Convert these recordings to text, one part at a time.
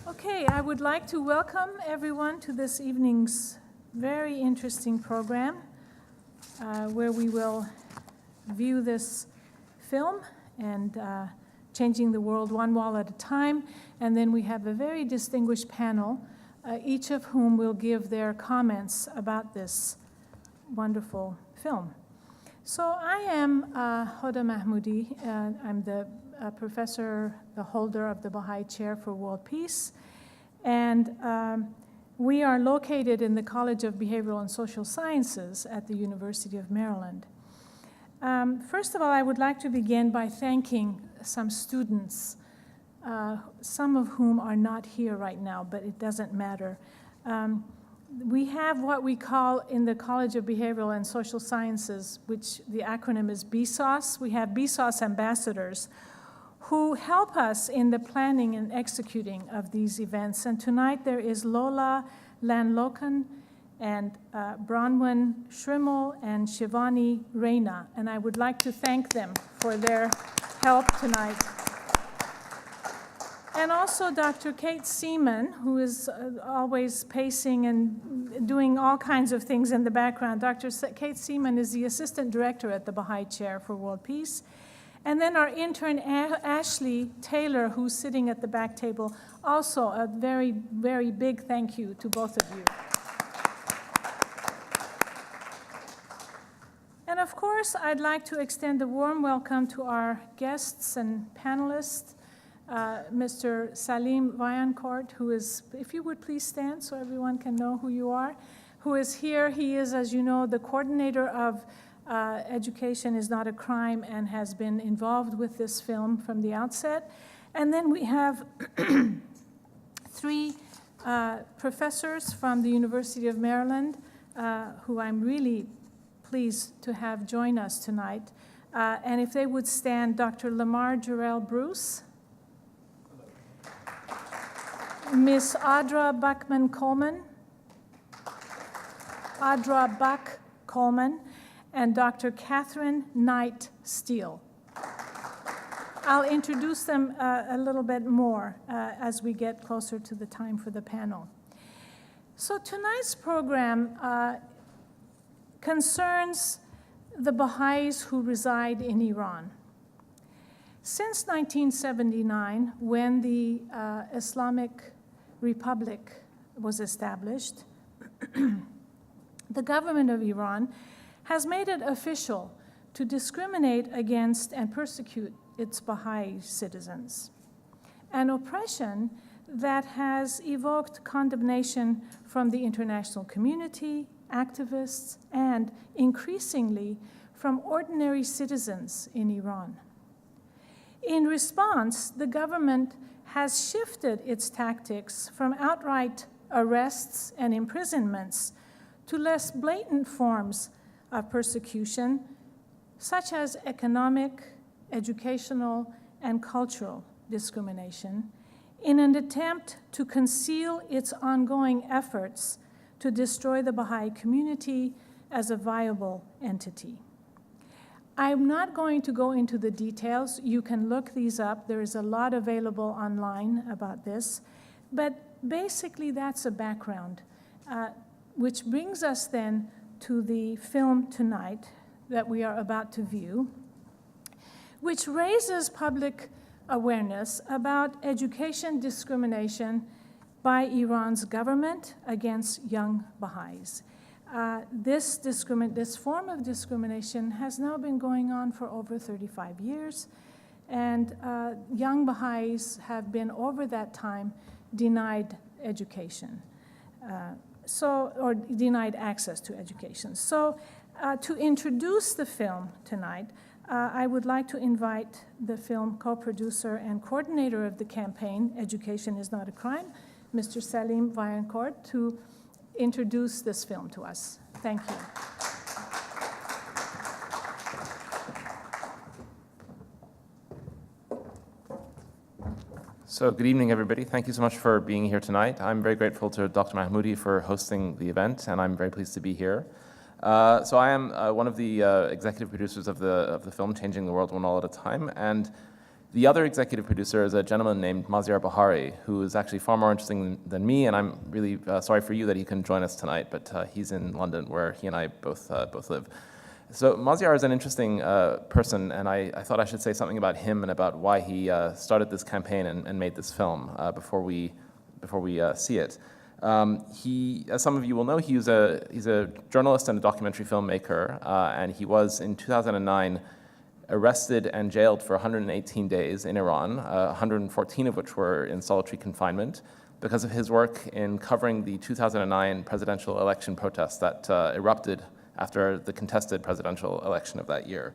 Okay, I would like to welcome everyone to this evening's very interesting program where we will view this film and Changing the World One Wall at a Time. And then we have a very distinguished panel, each of whom will give their comments about this wonderful film. So I am Audra Mahmoudi. I'm the professor, the holder of the Bahá'í Chair for World Peace. And we are located in the College of Behavioral and Social Sciences at the University of Maryland. First of all, I would like to begin by thanking some students, some of whom are not here right now, but it doesn't matter. We have what we call in the College of Behavioral and Social Sciences, which the acronym is BSOS. We have BSOS ambassadors who help us in the planning and executing of these events. And tonight there is Lola Lanlokan and Bronwyn Schrimmel and Shivani Reina. And I would like to thank them for their help tonight. And also Dr. Kate Seaman, who is always pacing and doing all kinds of things in the background. Dr. Kate Seaman is the assistant director at the Bahá'í Chair for World Peace. And then our intern, Ashley Taylor, who's sitting at the back table. Also a very, very big thank you to both of you. And of course, I'd like to extend a warm welcome to our guests and panelists. Mr. Salim Vaillancourt, who is, if you would please stand so everyone can know who you are, who is here. He is, as you know, the coordinator of Education is Not a Crime and has been involved with this film from the outset. And then we have three professors from the University of Maryland who I'm really pleased to have join us tonight. And if they would stand, Dr. Jurelle Bruce, Miss Audra Buck-Coleman, and Dr. Catherine Knight Steele. I'll introduce them a little bit more as we get closer to the time for the panel. So tonight's program concerns the Baha'is who reside in Iran. Since 1979, when the Islamic Republic was established, the government of Iran has made it official to discriminate against and persecute its Baha'i citizens, an oppression that has evoked condemnation from the international community, activists, and increasingly from ordinary citizens in Iran. In response, the government has shifted its tactics from outright arrests and imprisonments to less blatant forms of persecution, such as economic, educational, and cultural discrimination, in an attempt to conceal its ongoing efforts to destroy the Baha'i community as a viable entity. I'm not going to go into the details. You can look these up. There is a lot available online about this. But basically, that's a background, which brings us then to the film tonight that we are about to view, which raises public awareness about education discrimination by Iran's government against young Baha'is. This form of discrimination has now been going on for over 35 years, and young Baha'is have been, over that time, denied education, or denied access to education. So to introduce the film tonight, I would like to invite the film co-producer and coordinator of the campaign, Education is Not a Crime, Mr. Salim Vaillancourt, to introduce this film to us. Thank you. So good evening, everybody. Thank you so much for being here tonight. I'm very grateful to Dr. Mahmoudi for hosting the event, and I'm very pleased to be here. So I am one of the executive producers of the film Changing the World One Wall at a Time, and The other executive producer is a gentleman named Maziar Bahari, who is actually far more interesting than me, and I'm really sorry for you that he couldn't join us tonight, but he's in London, where he and I both live. So Maziar is an interesting person, and I thought I should say something about him and about why he started this campaign and made this film before we see it. He, as some of you will know, he's a journalist and a documentary filmmaker, and he was, in 2009, arrested and jailed for 118 days in Iran, 114 of which were in solitary confinement, because of his work in covering the 2009 presidential election protests that erupted after the contested presidential election of that year.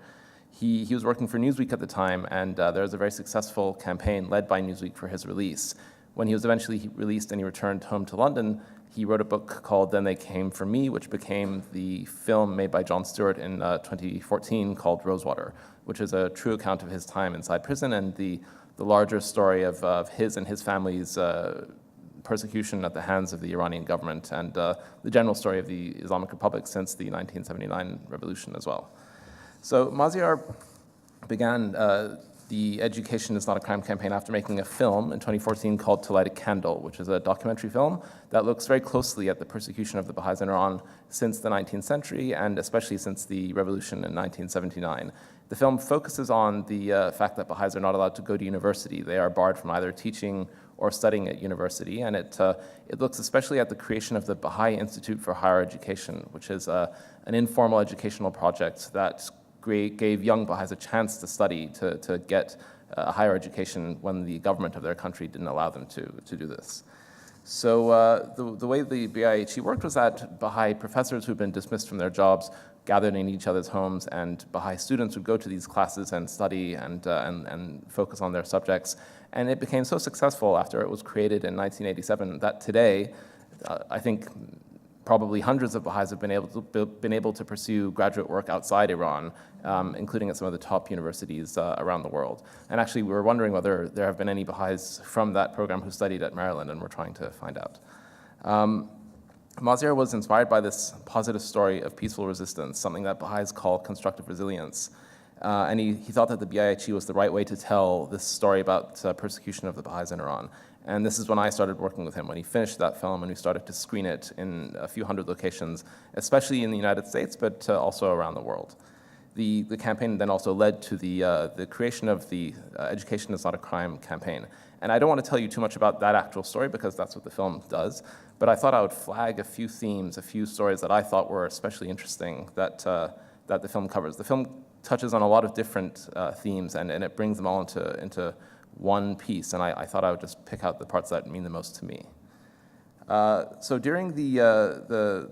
He was working for Newsweek at the time, and there was a very successful campaign led by Newsweek for his release. When he was eventually released and he returned home to London, he wrote a book called Then They Came For Me, which became the film made by Jon Stewart in 2014 called Rosewater, which is a true account of his time inside prison and the larger story of his and his family's persecution at the hands of the Iranian government and the general story of the Islamic Republic since the 1979 revolution as well. So Maziar began the Education is Not a Crime campaign after making a film in 2014 called To Light a Candle, which is a documentary film that looks very closely at the persecution of the Baha'is in Iran since the 19th century and especially since the revolution in 1979. The film focuses on the fact that Baha'is are not allowed to go to university. They are barred from either teaching or studying at university, and it looks especially at the creation of the Bahá'í Institute for Higher Education, which is an informal educational project that gave young Baha'is a chance to study, to get a higher education when the government of their country didn't allow them to do this. So the way the BIHE worked was that Baha'i professors who'd been dismissed from their jobs gathered in each other's homes, and Baha'i students would go to these classes and study and focus on their subjects. And it became so successful after it was created in 1987 that today, I think probably hundreds of Baha'is have been able to pursue graduate work outside Iran, including at some of the top universities around the world. And actually, we were wondering whether there have been any Baha'is from that program who studied at Maryland, and we're trying to find out. Maziar was inspired by this positive story of peaceful resistance, something that Baha'is call constructive resilience. And he thought that the BIHE was the right way to tell this story about persecution of the Baha'is in Iran. And this is when I started working with him, when he finished that film and we started to screen it in a few hundred locations, especially in the United States, but also around the world. The campaign then also led to the creation of the Education is Not a Crime campaign. And I don't want to tell you too much about that actual story because that's what the film does, but I thought I would flag a few themes, a few stories that I thought were especially interesting that the film covers. The film touches on a lot of different themes and it brings them all into one piece, and I thought I would just pick out the parts that mean the most to me. So during the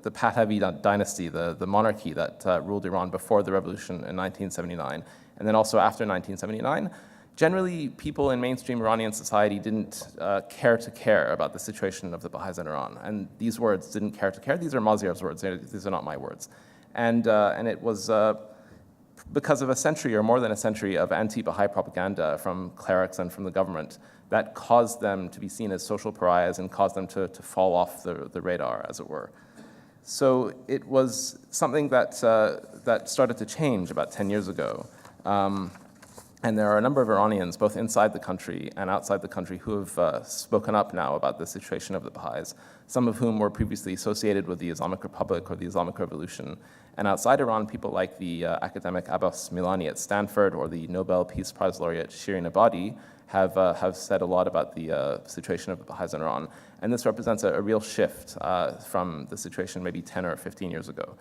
Pahlavi dynasty, the monarchy that ruled Iran before the revolution in 1979, and then also after 1979, generally people in mainstream Iranian society didn't care about the situation of the Baha'is in Iran. And these words, didn't care to care, these are Maziar's words, these are not my words. And it was because of a century or more than a century of anti-Baha'i propaganda from clerics and from the government that caused them to be seen as social pariahs and caused them to fall off the radar, as it were. So it was something that started to change about 10 years ago. And there are a number of Iranians, both inside the country and outside the country, who have spoken up now about the situation of the Baha'is, some of whom were previously associated with the Islamic Republic or the Islamic Revolution. And outside Iran, people like the academic Abbas Milani at Stanford or the Nobel Peace Prize laureate Shirin Ebadi have said a lot about the situation of the Baha'is in Iran. And this represents a real shift from the situation maybe 10 or 15 years ago.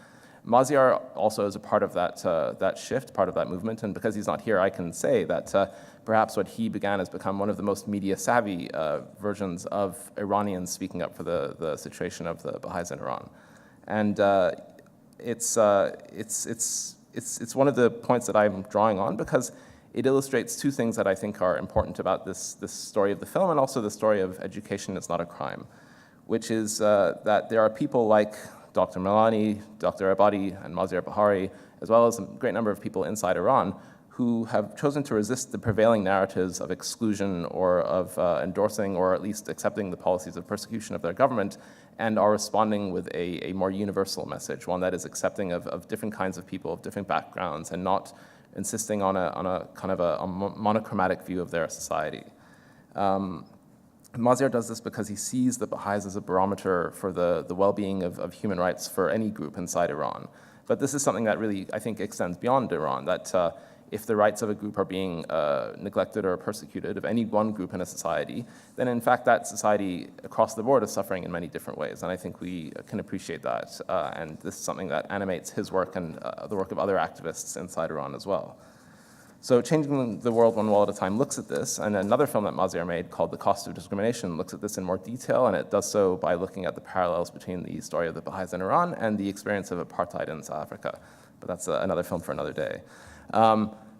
Maziar also is a part of that shift, part of that movement, and because he's not here, I can say that perhaps what he began has become one of the most media-savvy versions of Iranians speaking up for the situation of the Baha'is in Iran. And it's one of the points that I'm drawing on because it illustrates two things that I think are important about this story of the film and also the story of Education is Not a Crime, which is that there are people like Dr. Milani, Dr. Ebadi, and Maziar Bahari, as well as a great number of people inside Iran who have chosen to resist the prevailing narratives of exclusion or of endorsing or at least accepting the policies of persecution of their government and are responding with a more universal message, one that is accepting of different kinds of people, of different backgrounds, and not insisting on a kind of a monochromatic view of their society. Maziar does this because he sees the Baha'is as a barometer for the well-being of human rights for any group inside Iran. But this is something that really, I think, extends beyond Iran, that if the rights of a group are being neglected or persecuted, of any one group in a society, then in fact that society across the board is suffering in many different ways. And I think we can appreciate that. And this is something that animates his work and the work of other activists inside Iran as well. So Changing the World One Wall at a Time looks at this, and another film that Maziar made called The Cost of Discrimination looks at this in more detail, and it does so by looking at the parallels between the story of the Baha'is in Iran and the experience of apartheid in South Africa. But that's another film for another day.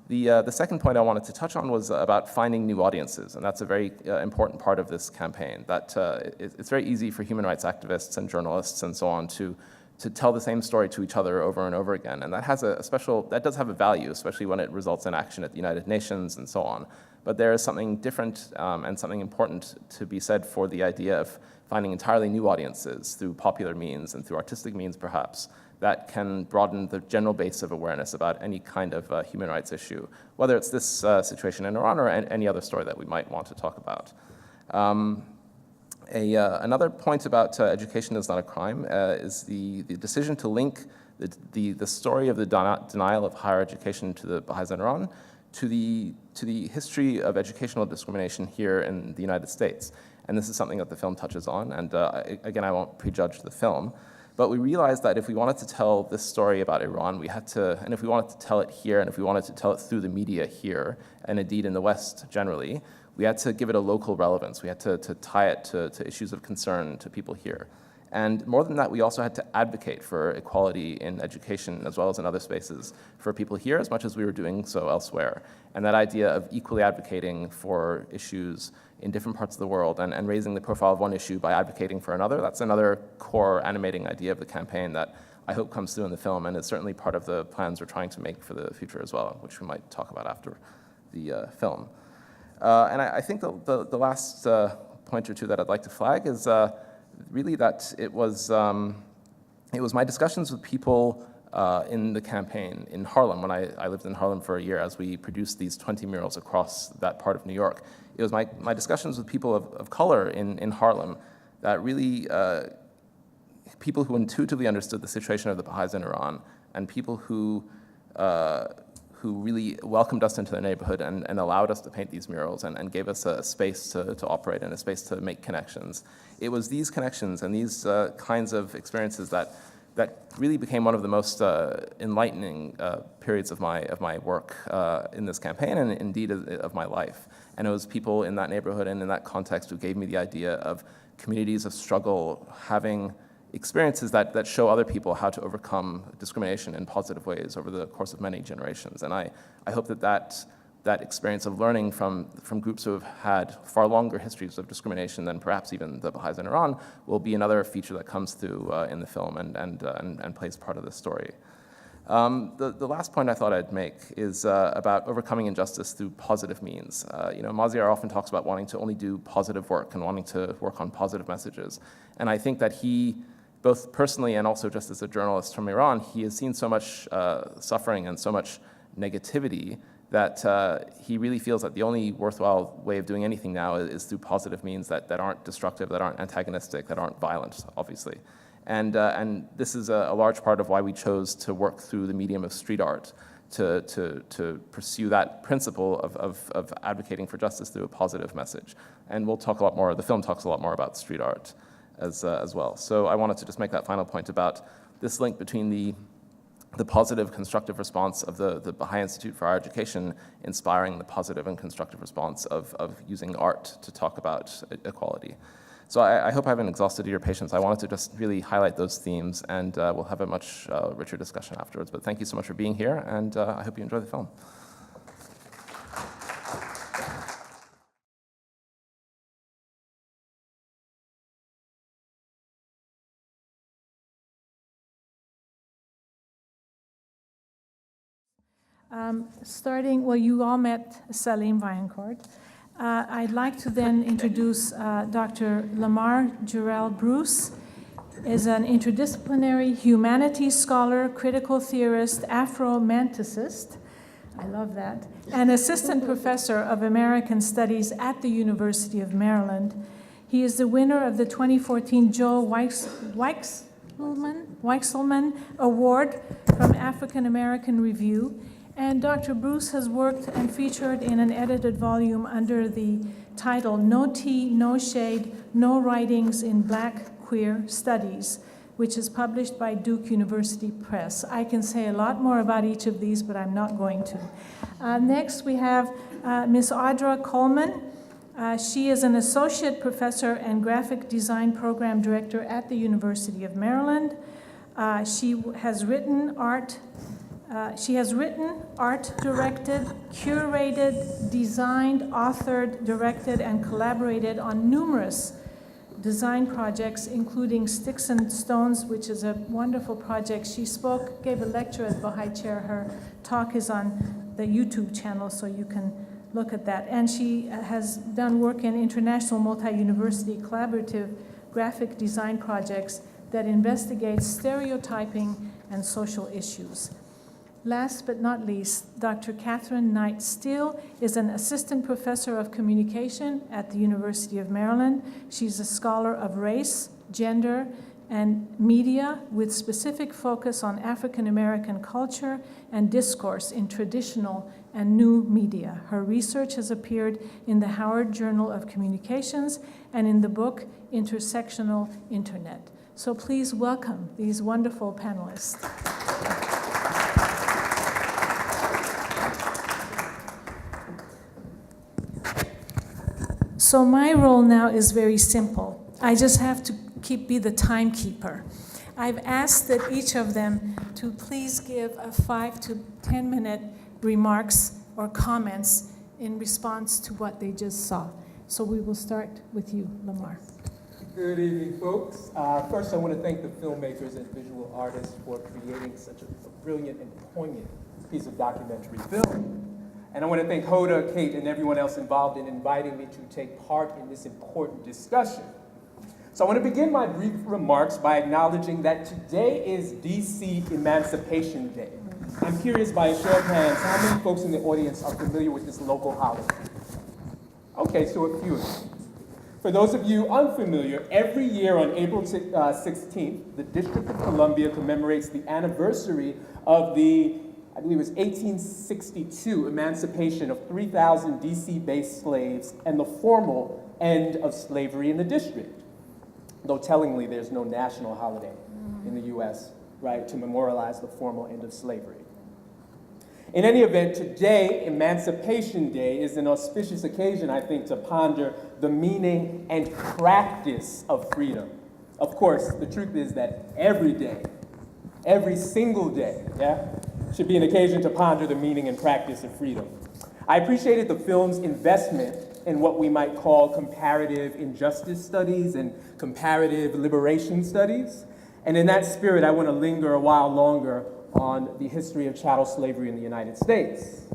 The second point I wanted to touch on was about finding new audiences, and that's a very important part of this campaign, that it's very easy for human rights activists and journalists and so on to tell the same story to each other over and over again. And that has that does have a value, especially when it results in action at the United Nations and so on. But there is something different and something important to be said for the idea of finding entirely new audiences through popular means and through artistic means perhaps, that can broaden the general base of awareness about any kind of human rights issue, whether it's this situation in Iran or any other story that we might want to talk about. Another point about education is not a crime is the decision to link the story of the denial of higher education to the Baha'is in Iran to the history of educational discrimination here in the United States. And this is something that the film touches on, and again, I won't prejudge the film, but we realized that if we wanted to tell this story about Iran, we had to, and if we wanted to tell it here, and if we wanted to tell it through the media here, and indeed in the West generally, we had to give it a local relevance. We had to tie it to issues of concern to people here. And more than that, we also had to advocate for equality in education as well as in other spaces for people here as much as we were doing so elsewhere. And that idea of equally advocating for issues in different parts of the world and raising the profile of one issue by advocating for another, that's another core animating idea of the campaign that I hope comes through in the film, and it's certainly part of the plans we're trying to make for the future as well, which we might talk about after the film. And I think the last point or two that I'd like to flag is really that it was my discussions with people in the campaign in Harlem, when I lived in Harlem for a year as we produced these 20 murals across that part of New York. It was my discussions with people of color in Harlem that really, people who intuitively understood the situation of the Baha'is in Iran, and people who really welcomed us into their neighborhood and allowed us to paint these murals and gave us a space to operate and a space to make connections. It was these connections and these kinds of experiences that really became one of the most enlightening periods of my work in this campaign and indeed of my life. And it was people in that neighborhood and in that context who gave me the idea of communities of struggle having experiences that show other people how to overcome discrimination in positive ways over the course of many generations. And I hope that experience of learning from groups who have had far longer histories of discrimination than perhaps even the Baha'is in Iran will be another feature that comes through in the film and plays part of the story. The last point I thought I'd make is about overcoming injustice through positive means. Maziar often talks about wanting to only do positive work and wanting to work on positive messages. And I think that he, both personally and also just as a journalist from Iran, he has seen so much suffering and so much negativity that he really feels that the only worthwhile way of doing anything now is through positive means that aren't destructive, that aren't antagonistic, that aren't violent, obviously. And this is a large part of why we chose to work through the medium of street art to pursue that principle of advocating for justice through a positive message. And we'll talk a lot more, the film talks a lot more about street art as well. So I wanted to just make that final point about this link between the positive, constructive response of the Baha'i Institute for Higher Education inspiring the positive and constructive response of using art to talk about equality. So I hope I haven't exhausted your patience. I wanted to just really highlight those themes, and we'll have a much richer discussion afterwards. But thank you so much for being here, and I hope you enjoy the film. You all met Salim Vaillancourt. I'd like to then introduce Dr. Lamar Jurelle Bruce is an interdisciplinary humanities scholar, critical theorist, Afro-romanticist, I love that, and assistant professor of American Studies at the University of Maryland. He is the winner of the 2014 Joe Weichselman Award from African American Review. And Dr. Bruce has worked and featured in an edited volume under the title No Tea, No Shade, No Writings in Black Queer Studies, which is published by Duke University Press. I can say a lot more about each of these, but I'm not going to. Next, we have Ms. Audra Coleman. She is an associate professor and graphic design program director at the University of Maryland. She has written, directed, curated, designed, authored, directed, and collaborated on numerous design projects, including Sticks and Stones, which is a wonderful project. She gave a lecture at Bahá'í Chair. Her talk is on the YouTube channel, so you can look at that. And she has done work in international multi-university collaborative graphic design projects that investigate stereotyping and social issues. Last but not least, Dr. Catherine Knight Steele is an assistant professor of communication at the University of Maryland. She's a scholar of race, gender, and media with specific focus on African American culture and discourse in traditional and new media. Her research has appeared in the Howard Journal of Communications and in the book Intersectional Internet. So please welcome these wonderful panelists. So my role now is very simple. I just have to be the timekeeper. I've asked that each of them to please give a 5 to 10 minute remarks or comments in response to what they just saw. So we will start with you, Lamar. Good evening, folks. First, I want to thank the filmmakers and visual artists for creating such a brilliant and poignant piece of documentary film. And I want to thank Hoda, Kate, and everyone else involved in inviting me to take part in this important discussion. So I want to begin my brief remarks by acknowledging that today is DC Emancipation Day. I'm curious, by a show of hands, how many folks in the audience are familiar with this local holiday? Okay, so a few of you. For those of you unfamiliar, every year on April 16th, the District of Columbia commemorates the anniversary of the, I believe it was 1862, emancipation of 3,000 DC-based slaves and the formal end of slavery in the district. Though tellingly, there's no national holiday in the US, right, to memorialize the formal end of slavery. In any event, today, Emancipation Day, is an auspicious occasion, I think, to ponder the meaning and practice of freedom. Of course, the truth is that every day, every single day, should be an occasion to ponder the meaning and practice of freedom. I appreciated the film's investment in what we might call comparative injustice studies and comparative liberation studies. And in that spirit, I want to linger a while longer on the history of chattel slavery in the United States.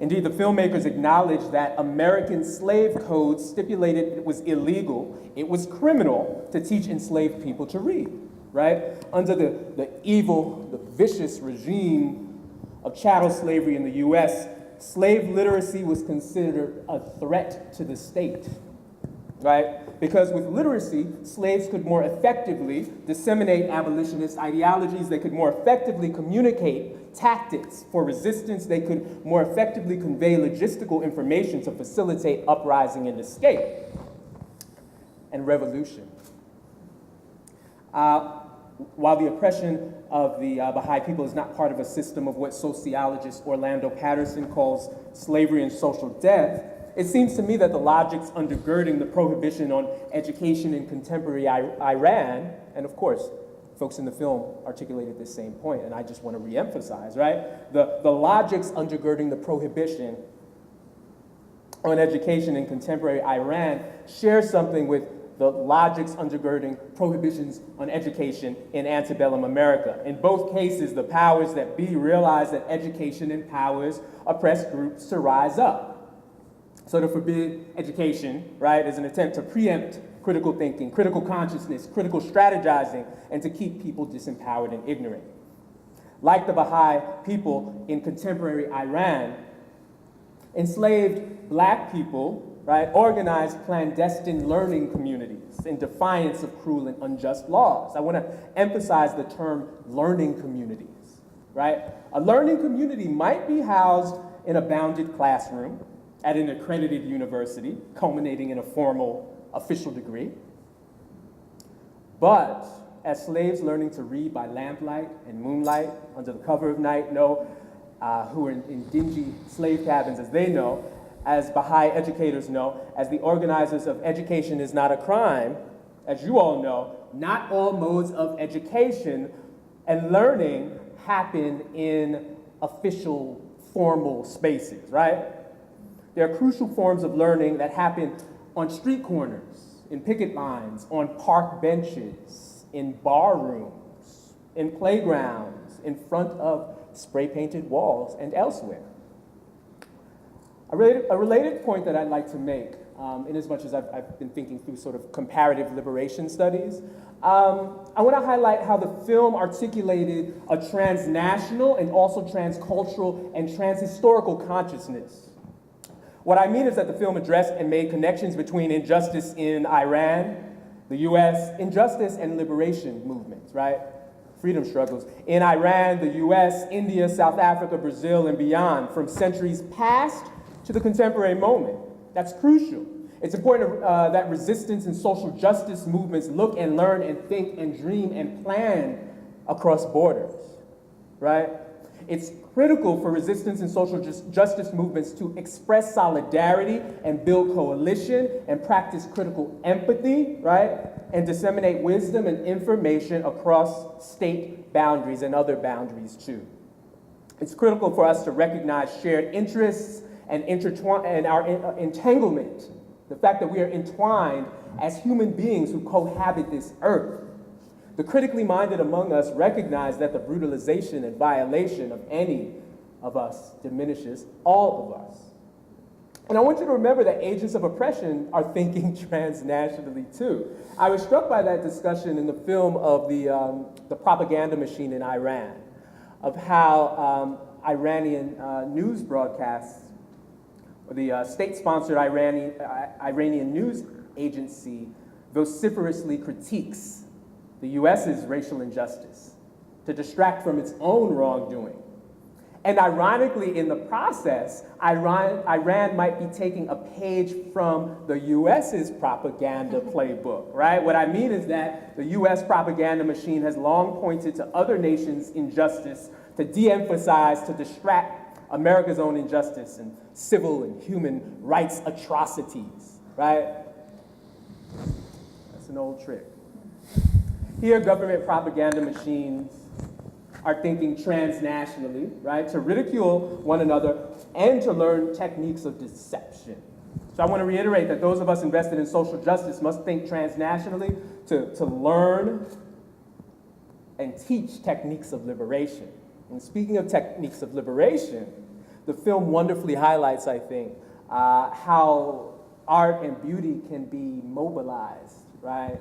Indeed, the filmmakers acknowledged that American slave codes stipulated it was illegal, it was criminal to teach enslaved people to read, right? Under the evil, the vicious regime of chattel slavery in the US, slave literacy was considered a threat to the state, right? Because with literacy, slaves could more effectively disseminate abolitionist ideologies, they could more effectively communicate tactics for resistance, they could more effectively convey logistical information to facilitate uprising and escape and revolution. While the oppression of the Baha'i people is not part of a system of what sociologist Orlando Patterson calls slavery and social death, it seems to me that the logics undergirding the prohibition on education in contemporary Iran, and of course, folks in the film articulated this same point, and I just want to reemphasize, right? The logics undergirding the prohibition on education in contemporary Iran share something with the logics undergirding prohibitions on education in antebellum America. In both cases, the powers that be realized that education empowers oppressed groups to rise up. So to forbid education, right, is an attempt to preempt critical thinking, critical consciousness, critical strategizing, and to keep people disempowered and ignorant. Like the Baha'i people in contemporary Iran, Enslaved black people, right, organized clandestine learning communities in defiance of cruel and unjust laws. I want to emphasize the term learning communities, right? A learning community might be housed in a bounded classroom at an accredited university, culminating in a formal official degree. But as slaves learning to read by lamplight and moonlight under the cover of night know, who are in dingy slave cabins, as they know, as Baha'i educators know, as the organizers of Education is Not a Crime, as you all know, not all modes of education and learning happen in official, formal spaces, right? There are crucial forms of learning that happen on street corners, in picket lines, on park benches, in bar rooms, in playgrounds, in front of spray-painted walls, and elsewhere. A related point that I'd like to make, in as much as I've been thinking through sort of comparative liberation studies, I want to highlight how the film articulated a transnational and also transcultural and transhistorical consciousness. What I mean is that the film addressed and made connections between injustice in Iran, the US, injustice and liberation movements, right? Freedom struggles. In Iran, the US, India, South Africa, Brazil, and beyond, from centuries past to the contemporary moment. That's crucial. It's important that resistance and social justice movements look and learn and think and dream and plan across borders, right? It's critical for resistance and social justice movements to express solidarity and build coalition and practice critical empathy, right? And disseminate wisdom and information across state boundaries and other boundaries too. It's critical for us to recognize shared interests and our entanglement, the fact that we are entwined as human beings who cohabit this earth. The critically minded among us recognize that the brutalization and violation of any of us diminishes all of us. And I want you to remember that agents of oppression are thinking transnationally too. I was struck by that discussion in the film of the propaganda machine in Iran, of how Iranian news broadcasts, the state-sponsored Iranian news agency vociferously critiques the US's racial injustice to distract from its own wrongdoing. And ironically, in the process, Iran might be taking a page from the US's propaganda playbook, right? What I mean is that the US propaganda machine has long pointed to other nations' injustice to de-emphasize, to distract America's own injustice and civil and human rights atrocities, right? That's an old trick. Here, government propaganda machines are thinking transnationally, right, to ridicule one another and to learn techniques of deception. So I want to reiterate that those of us invested in social justice must think transnationally to learn and teach techniques of liberation. And speaking of techniques of liberation, the film wonderfully highlights, I think, how art and beauty can be mobilized, right,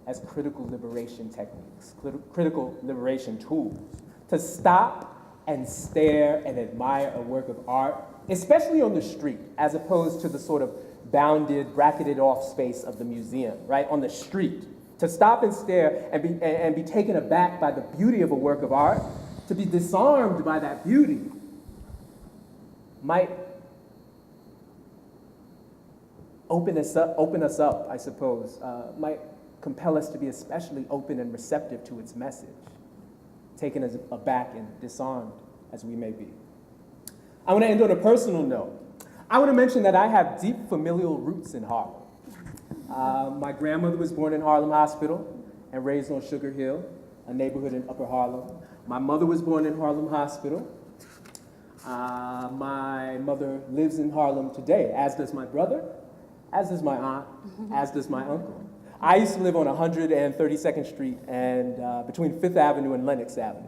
as critical liberation techniques, critical liberation tools, to stop and stare and admire a work of art, especially on the street, as opposed to the sort of bounded, bracketed off space of the museum, right, on the street. To stop and stare and be taken aback by the beauty of a work of art, to be disarmed by that beauty, might open us up, I suppose, might compel us to be especially open and receptive to its message, taken as aback and disarmed as we may be. I want to end on a personal note. I want to mention that I have deep familial roots in Harlem. My grandmother was born in Harlem Hospital and raised on Sugar Hill, a neighborhood in Upper Harlem. My mother was born in Harlem Hospital. My mother lives in Harlem today, as does my brother, as does my aunt, as does my uncle. I used to live on 132nd Street and between 5th Avenue and Lenox Avenue.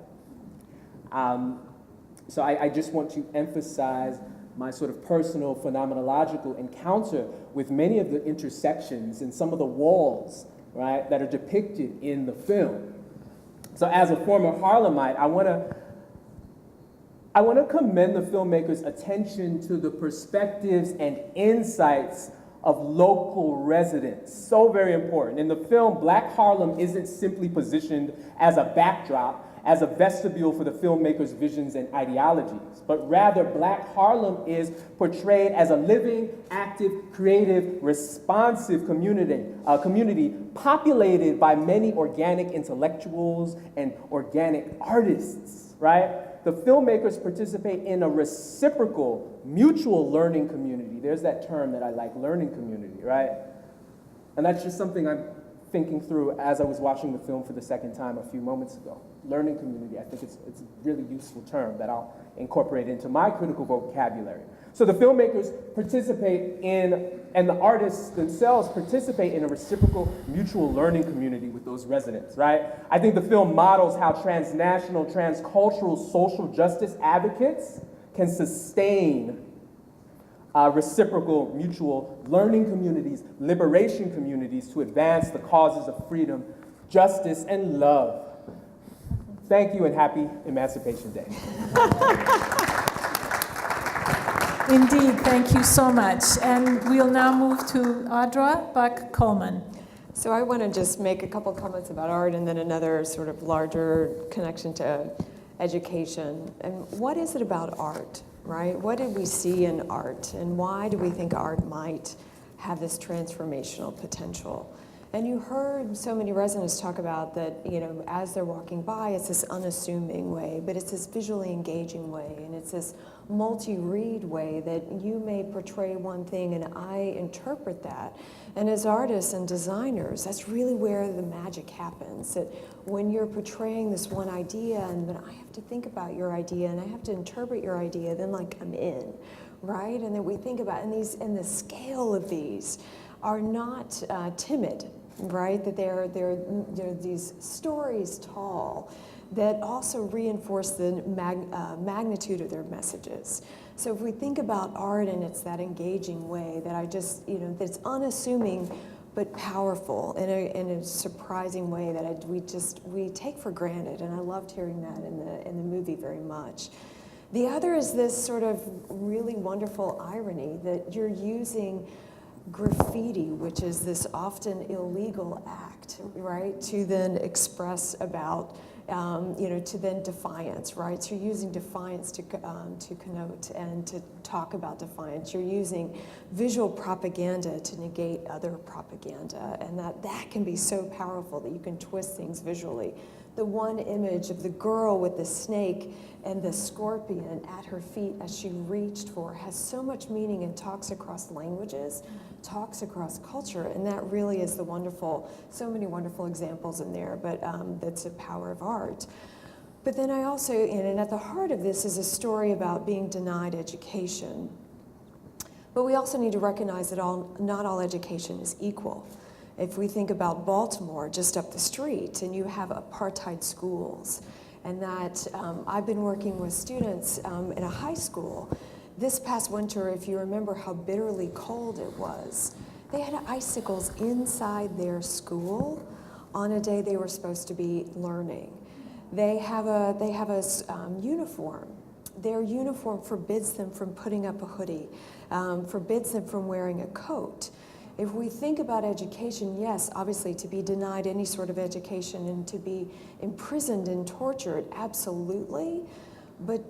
So I just want to emphasize my sort of personal phenomenological encounter with many of the intersections and some of the walls, right, that are depicted in the film. So as a former Harlemite, I want to I want to commend the filmmakers' attention to the perspectives and insights of local residents. So very important. In the film, Black Harlem isn't simply positioned as a backdrop, as a vestibule for the filmmakers' visions and ideologies, but rather Black Harlem is portrayed as a living, active, creative, responsive community populated by many organic intellectuals and organic artists, right? The filmmakers participate in a reciprocal, mutual learning community. There's that term that I like, learning community, right? And that's just something I'm thinking through as I was watching the film for the second time a few moments ago. Learning community, I think it's a really useful term that I'll incorporate into my critical vocabulary. So the filmmakers participate in, and the artists themselves participate in a reciprocal mutual learning community with those residents, right? I think the film models how transnational, transcultural social justice advocates can sustain reciprocal mutual learning communities, liberation communities to advance the causes of freedom, justice, and love. Thank you and happy Emancipation Day. Indeed, thank you so much. And we'll now move to Audra Buck-Coleman. So I want to just make a couple comments about art and then another sort of larger connection to education. And what is it about art, right? What did we see in art? And why do we think art might have this transformational potential? And you heard so many residents talk about that, you know, as they're walking by, it's this unassuming way, but it's this visually engaging way, and it's this multi-read way that you may portray one thing and I interpret that. And as artists and designers, that's really where the magic happens, that when you're portraying this one idea and then I have to think about your idea and I have to interpret your idea, then like I'm in, right? And then we think about, and the scale of these are not timid, right? That they're these stories tall that also reinforce the magnitude of their messages. So if we think about art and it's that engaging way that I just, you know, that's unassuming but powerful in a surprising way that we take for granted, and I loved hearing that in the movie very much. The other is this sort of really wonderful irony that you're using graffiti, which is this often illegal act, right, to then express about, you know, to then defiance, right? So you're using defiance to connote and to talk about defiance. You're using visual propaganda to negate other propaganda, and that can be so powerful that you can twist things visually. The one image of the girl with the snake and the scorpion at her feet as she reached for has so much meaning and talks across languages, talks across culture, and that really is the wonderful, so many wonderful examples in there, but that's the power of art. But then I also, and at the heart of this is a story about being denied education. But we also need to recognize that not all education is equal. If we think about Baltimore, just up the street, and you have apartheid schools, and that I've been working with students in a high school. This past winter, if you remember how bitterly cold it was, they had icicles inside their school on a day they were supposed to be learning. They have a uniform. Their uniform forbids them from putting up a hoodie, forbids them from wearing a coat. If we think about education, yes, obviously to be denied any sort of education and to be imprisoned and tortured, absolutely, but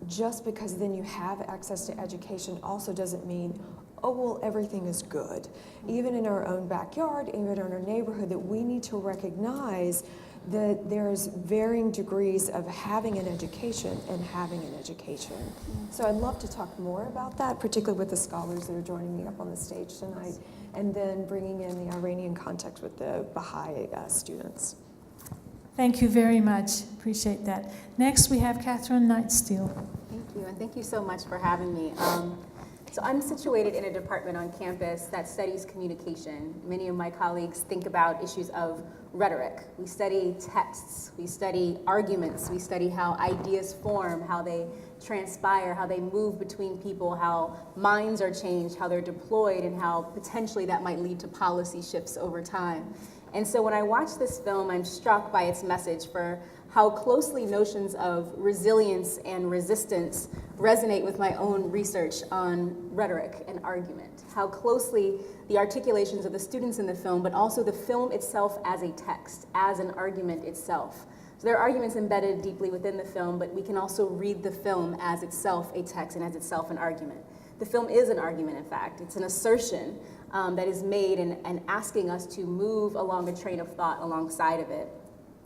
just because then you have access to education also doesn't mean, oh, well, everything is good. Even in our own backyard, even in our neighborhood, that we need to recognize that there's varying degrees of having an education and having an education. So I'd love to talk more about that, particularly with the scholars that are joining me up on the stage tonight, and then bringing in the Iranian context with the Baha'i students. Thank you very much. Appreciate that. Next, we have Catherine Knight-Steele. Thank you, and thank you so much for having me. So I'm situated in a department on campus that studies communication. Many of my colleagues think about issues of rhetoric. We study texts, we study arguments, we study how ideas form, how they transpire, how they move between people, how minds are changed, how they're deployed, and how potentially that might lead to policy shifts over time. And so when I watch this film, I'm struck by its message for how closely notions of resilience and resistance resonate with my own research on rhetoric and argument, how closely the articulations of the students in the film, but also the film itself as a text, as an argument itself. So there are arguments embedded deeply within the film, but we can also read the film as itself a text and as itself an argument. The film is an argument, in fact. It's an assertion that is made and asking us to move along a train of thought alongside of it.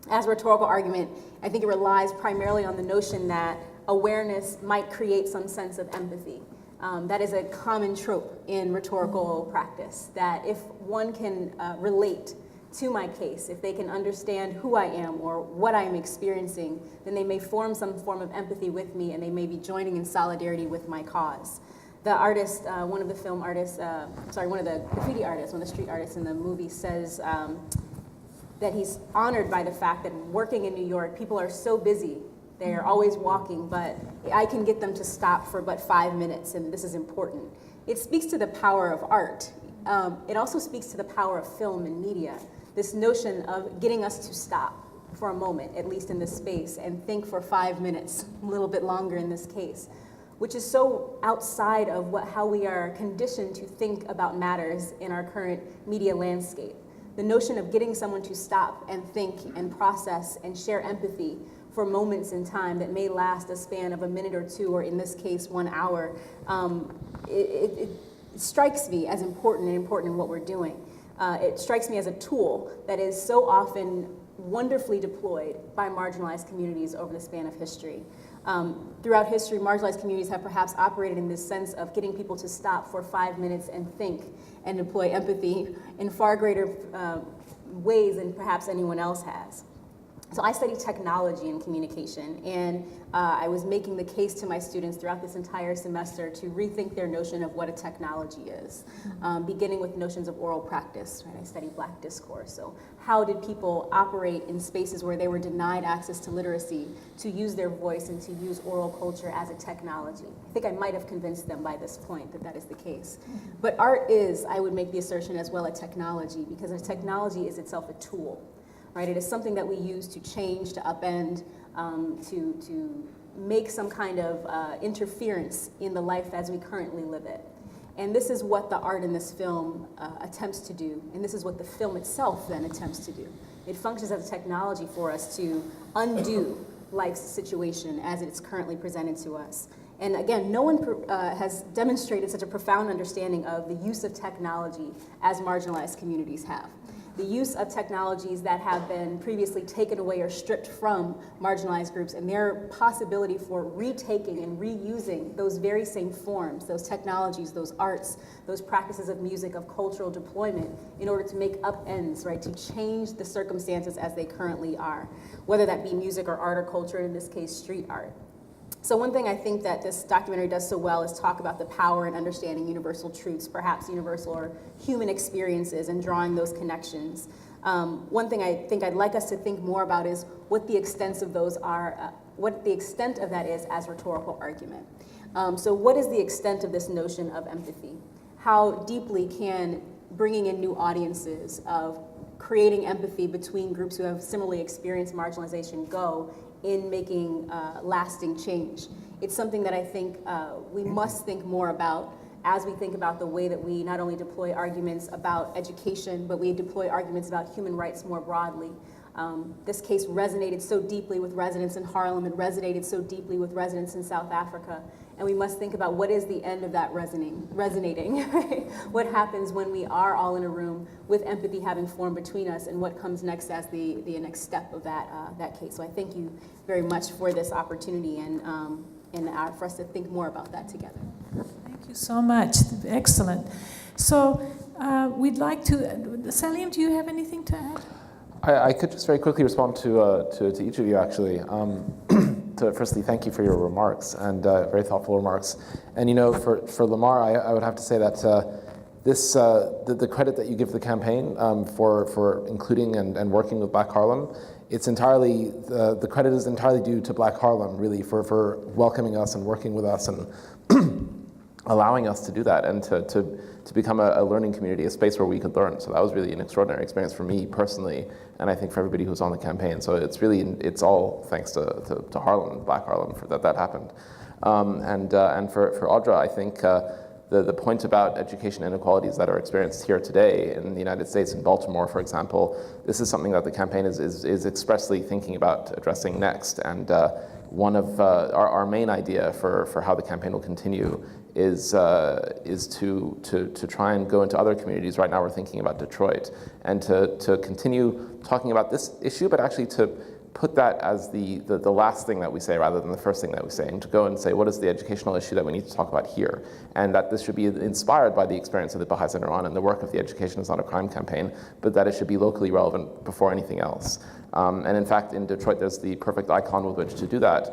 As a rhetorical argument, I think it relies primarily on the notion that awareness might create some sense of empathy. That is a common trope in rhetorical practice, that if one can relate to my case, if they can understand who I am or what I am experiencing, then they may form some form of empathy with me and they may be joining in solidarity with my cause. The artist, one of the film artists, one of the graffiti artists, one of the street artists in the movie says that he's honored by the fact that working in New York, people are so busy, they're always walking, but I can get them to stop for but 5 minutes, and this is important. It speaks to the power of art. It also speaks to the power of film and media, this notion of getting us to stop for a moment, at least in this space, and think for 5 minutes, a little bit longer in this case, which is so outside of how we are conditioned to think about matters in our current media landscape. The notion of getting someone to stop and think and process and share empathy for moments in time that may last a span of a minute or two, or in this case, 1 hour, it strikes me as important in what we're doing. It strikes me as a tool that is so often wonderfully deployed by marginalized communities over the span of history. Throughout history, marginalized communities have perhaps operated in this sense of getting people to stop for 5 minutes and think and deploy empathy in far greater ways than perhaps anyone else has. So I study technology and communication, and I was making the case to my students throughout this entire semester to rethink their notion of what a technology is, beginning with notions of oral practice, right? I study Black discourse. So how did people operate in spaces where they were denied access to literacy to use their voice and to use oral culture as a technology? I think I might have convinced them by this point that that is the case. But art is, I would make the assertion as well, a technology, because a technology is itself a tool. Right? It is something that we use to change, to upend, to make some kind of interference in the life as we currently live it. And this is what the art in this film attempts to do, and this is what the film itself then attempts to do. It functions as a technology for us to undo life's situation as it's currently presented to us. And again, no one has demonstrated such a profound understanding of the use of technology as marginalized communities have. The use of technologies that have been previously taken away or stripped from marginalized groups, and their possibility for retaking and reusing those very same forms, those technologies, those arts, those practices of music, of cultural deployment, in order to make upends, right, to change the circumstances as they currently are, whether that be music or art or culture, in this case, street art. So one thing I think that this documentary does so well is talk about the power and understanding universal truths, perhaps universal or human experiences, and drawing those connections. One thing I think I'd like us to think more about is what the extent of those are, what the extent of that is as rhetorical argument. So what is the extent of this notion of empathy? How deeply can bringing in new audiences, of creating empathy between groups who have similarly experienced marginalization go in making lasting change? It's something that I think we must think more about as we think about the way that we not only deploy arguments about education, but we deploy arguments about human rights more broadly. This case resonated so deeply with residents in Harlem, it resonated so deeply with residents in South Africa, and we must think about what is the end of that resonating, right? What happens when we are all in a room with empathy having formed between us, and what comes next as the next step of that case. So I thank you very much for this opportunity, and for us to think more about that together. Thank you so much. Excellent. So we'd like to, Salim, do you have anything to add? I could just very quickly respond to each of you, actually. To firstly, thank you for your remarks, and very thoughtful remarks. And for Lamar, I would have to say that the credit that you give the campaign for including and working with Black Harlem, it's entirely, the credit is entirely due to Black Harlem, really, for welcoming us and working with us and allowing us to do that and to become a learning community, a space where we could learn. So that was really an extraordinary experience for me personally, and I think for everybody who's on the campaign. So it's all thanks to Harlem, Black Harlem, for that happened. And for Audra, I think the point about education inequalities that are experienced here today in the United States, in Baltimore, for example, this is something that the campaign is expressly thinking about addressing next. And one of our main idea for how the campaign will continue is to try and go into other communities. Right now we're thinking about Detroit, and to continue talking about this issue, but actually to put that as the last thing that we say rather than the first thing that we say, and to go and say, what is the educational issue that we need to talk about here? And that this should be inspired by the experience of the Bahá'ís in Iran and the work of the Education is Not a Crime campaign, but that it should be locally relevant before anything else. And in fact, in Detroit, there's the perfect icon with which to do that.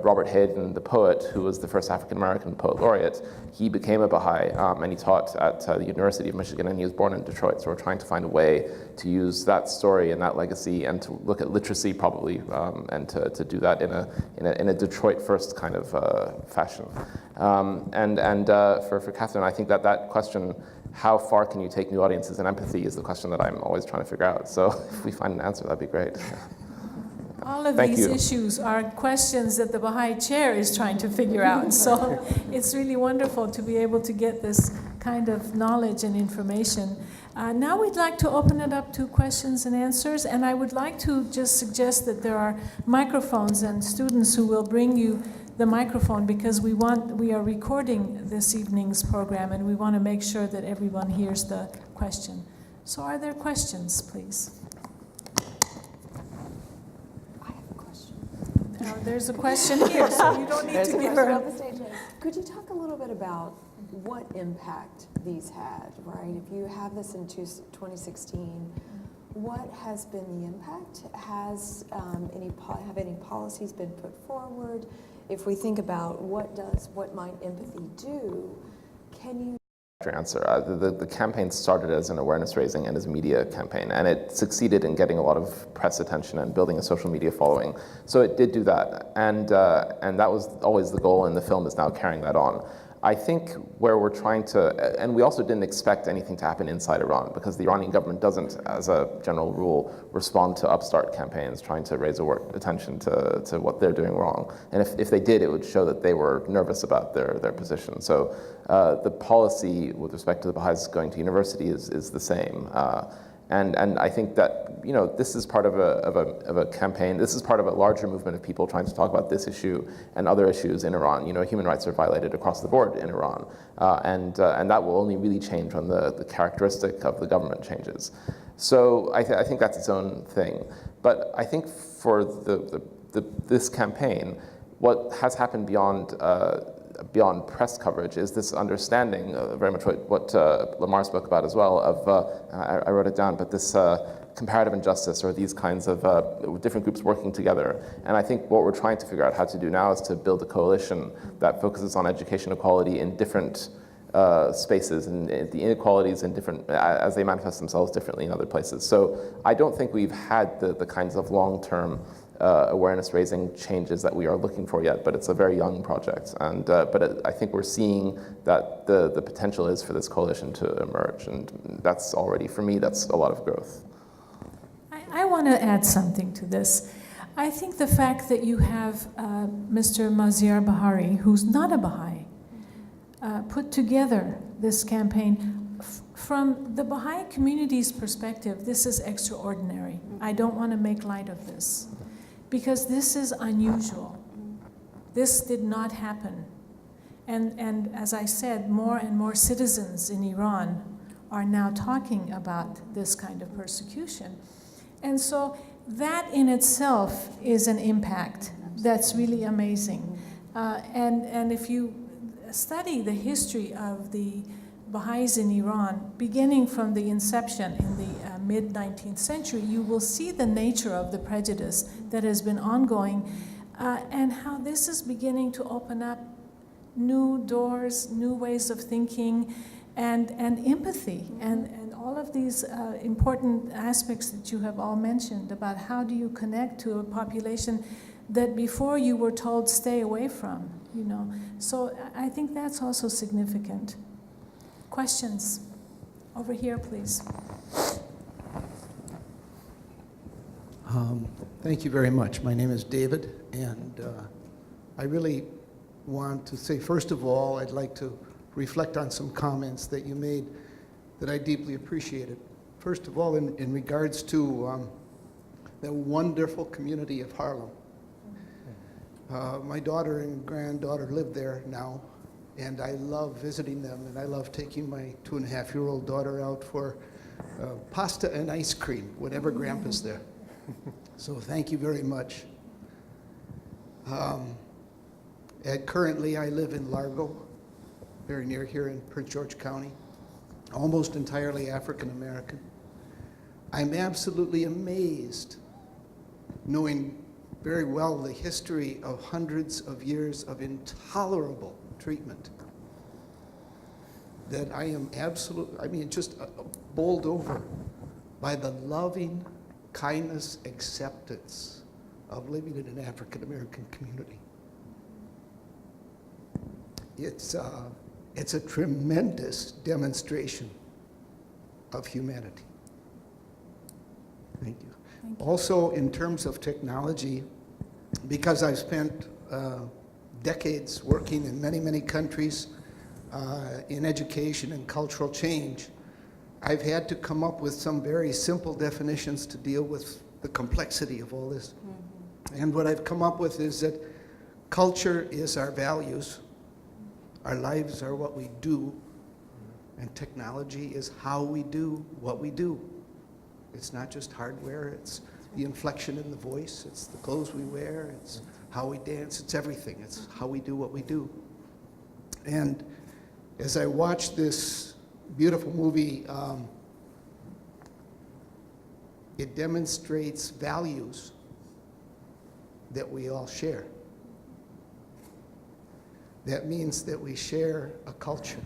Robert Hayden, the poet, who was the first African-American poet laureate, he became a Baha'i, and he taught at the University of Michigan, and he was born in Detroit. So we're trying to find a way to use that story and that legacy, and to look at literacy probably, and to do that in a Detroit-first kind of fashion. For Catherine, I think that question, how far can you take new audiences and empathy, is the question that I'm always trying to figure out. So if we find an answer, that'd be great. All of Thank these you. issues are questions that the Bahá'í Chair is trying to figure out. So it's really wonderful to be able to get this kind of knowledge and information. Now we'd like to open it up to questions and answers, and I would like to just suggest that there are microphones and students who will bring you the microphone, because we are recording this evening's program, and we want to make sure that everyone hears the question. So are there questions, please? I have a question. Now, there's a question here, so you don't need to give her on the stage. Could you talk a little bit about what impact these had, right? If you have this in 2016, what has been the impact? Have any policies been put forward? If we think about what might empathy do, can you Answer. The campaign started as an awareness raising and as a media campaign, and it succeeded in getting a lot of press attention and building a social media following. So it did do that, and that was always the goal, and the film is now carrying that on. I think where we're trying to, and we also didn't expect anything to happen inside Iran, because the Iranian government doesn't, as a general rule, respond to upstart campaigns trying to raise attention to what they're doing wrong. And if they did, it would show that they were nervous about their position. So the policy with respect to the Baha'is going to university is the same. And I think that, you know, this is part of a campaign. This is part of a larger movement of people trying to talk about this issue and other issues in Iran. You know, human rights are violated across the board in Iran, and that will only really change when the characteristic of the government changes. So I think that's its own thing. But I think for this campaign, what has happened beyond press coverage is this understanding, very much what Marr spoke about as well, of, I wrote it down, but this comparative injustice, or these kinds of different groups working together. And I think what we're trying to figure out how to do now is to build a coalition that focuses on education equality in different spaces, and the inequalities in different, as they manifest themselves differently in other places. So I don't think we've had the kinds of long-term awareness-raising changes that we are looking for yet, but it's a very young project. And I think we're seeing that the potential is for this coalition to emerge, and that's already, for me, that's a lot of growth. I want to add something to this. I think the fact that you have Mr. Maziar Bahari, who's not a Baha'i, put together this campaign, from the Baha'i community's perspective, this is extraordinary. I don't want to make light of this, because this is unusual. This did not happen. And as I said, more and more citizens in Iran are now talking about this kind of persecution. And so that in itself is an impact that's really amazing. And if you study the history of the Baha'is in Iran, beginning from the inception in the mid-19th century, you will see the nature of the prejudice that has been ongoing, and how this is beginning to open up new doors, new ways of thinking, and empathy, and all of these important aspects that you have all mentioned about how do you connect to a population that before you were told stay away from. you know. So I think that's also significant. Questions? Over here, please. Thank you very much. My name is David, and I really want to say, first of all, I'd like to reflect on some comments that you made that I deeply appreciated. First of all, in regards to the wonderful community of Harlem. My daughter and granddaughter live there now, and I love visiting them, and I love taking my 2.5-year-old daughter out for pasta and ice cream whenever Grandpa's there. So thank you very much. Currently, I live in Largo, very near here in Prince George County, almost entirely African American. I'm absolutely amazed, knowing very well the history of hundreds of years of intolerable treatment, that I am just bowled over by the loving kindness, acceptance of living in an African American community. It's a tremendous demonstration of humanity. Thank you. Thank you. Also, in terms of technology, because I've spent decades working in many, many countries in education and cultural change, I've had to come up with some very simple definitions to deal with the complexity of all this. Mm-hmm. And what I've come up with is that culture is our values, our lives are what we do, and technology is how we do what we do. It's not just hardware, it's the inflection in the voice, it's the clothes we wear, it's how we dance, it's everything. It's how we do what we do. And as I watched this beautiful movie, it demonstrates values that we all share. That means that we share a culture.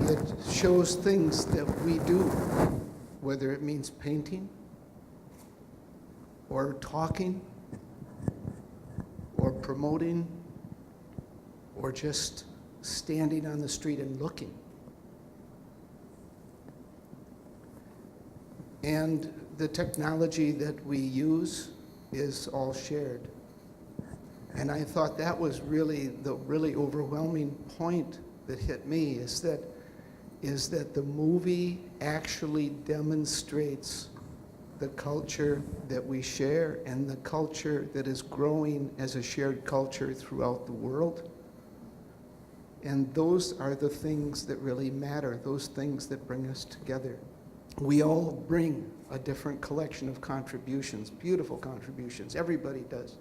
It shows things that we do, whether it means painting, or talking, or promoting, or just standing on the street and looking. And the technology that we use is all shared. And I thought that was really the really overwhelming point that hit me, is that the movie actually demonstrates the culture that we share and the culture that is growing as a shared culture throughout the world. And those are the things that really matter, those things that bring us together. We all bring a different collection of contributions, beautiful contributions, everybody does.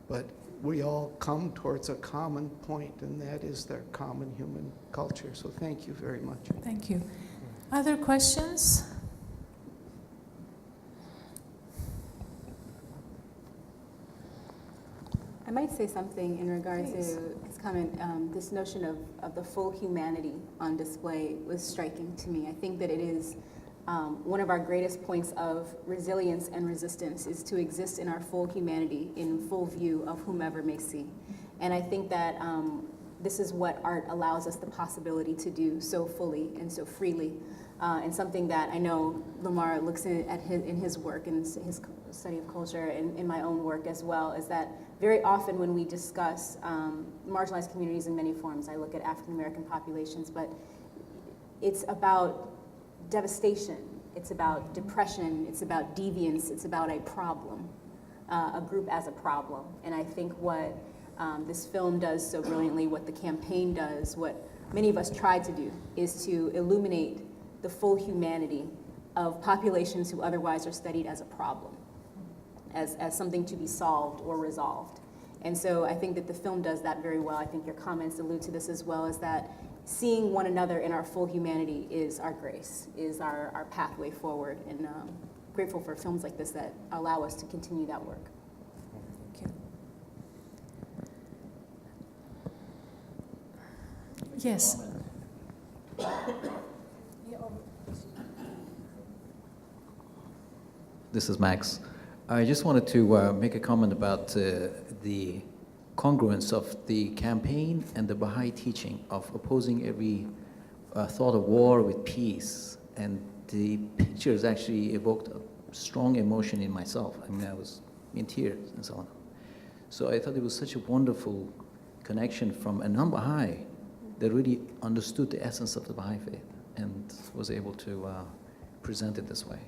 But we all come towards a common point, and that is their common human culture. So thank you very much. Thank you. Other questions? I might say something in regard Please. to his comment. This notion of the full humanity on display was striking to me. I think that it is one of our greatest points of resilience and resistance is to exist in our full humanity, in full view of whomever may see. And I think that this is what art allows us the possibility to do so fully and so freely. And something that I know Lamar looks at in his work and his study of culture and in my own work as well, is that very often when we discuss marginalized communities in many forms, I look at African American populations, but it's about devastation, it's about depression, it's about deviance, it's about a problem, a group as a problem. And I think what this film does so brilliantly, what the campaign does, what many of us try to do, is to illuminate the full humanity of populations who otherwise are studied as a problem, as something to be solved or resolved. And so I think that the film does that very well. I think your comments allude to this as well, is that seeing one another in our full humanity is our grace, is our pathway forward, and grateful for films like this that allow us to continue that work. Thank you. Yes. This is Max. I just wanted to make a comment about the congruence of the campaign and the Baha'i teaching of opposing every thought of war with peace. And the pictures actually evoked a strong emotion in myself. I mean, I was in tears and so on. So I thought it was such a wonderful connection from a non-Baha'i that really understood the essence of the Baha'i faith and was able to present it this way.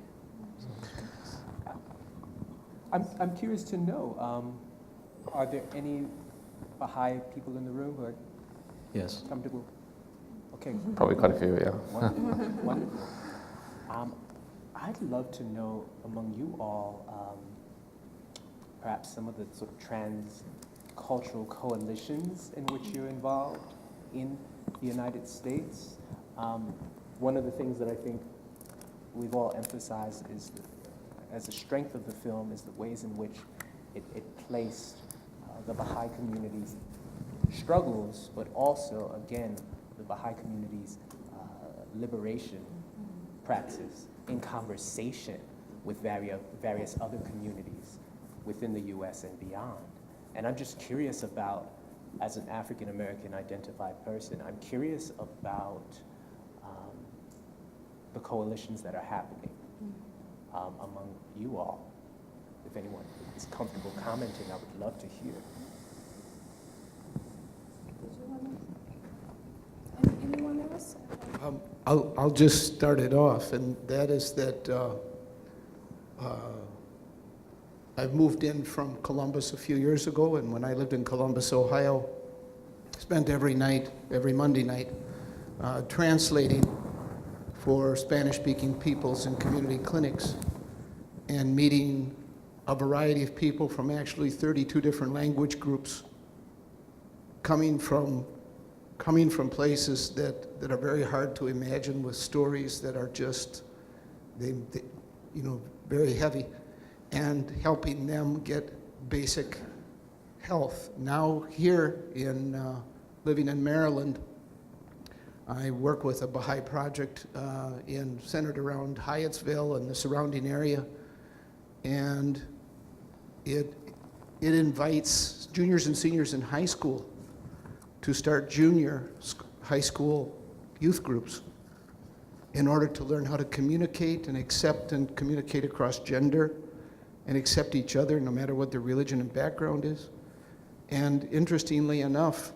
I'm curious to know, are there any Baha'i people in the room who are Yes. comfortable? Okay. Probably quite a few, yeah. Wonderful. Wonderful. I'd love to know among you all, perhaps some of the sort of trans-cultural coalitions in which you're involved in the United States. One of the things that I think we've all emphasized is, as a strength of the film, is the ways in which it placed the Baha'i community's struggles, but also, again, the Baha'i community's liberation practices in conversation with various other communities within the US and beyond. And I'm just curious about, as an African American identified person, I'm curious about the coalitions that are happening among you all. If anyone is comfortable commenting, I would love to hear. Anyone else? I'll just start it off, and that is that I've moved in from Columbus a few years ago, and when I lived in Columbus, Ohio, spent every Monday night, translating for Spanish-speaking peoples in community clinics and meeting a variety of people from actually 32 different language groups coming from places that are very hard to imagine, with stories that are just, very heavy, and helping them get basic health. Now here living in Maryland, I work with a Baha'i project centered around Hyattsville and the surrounding area, and it invites juniors and seniors in high school to start junior high school youth groups in order to learn how to communicate and accept and communicate across gender and accept each other no matter what their religion and background is. And interestingly enough,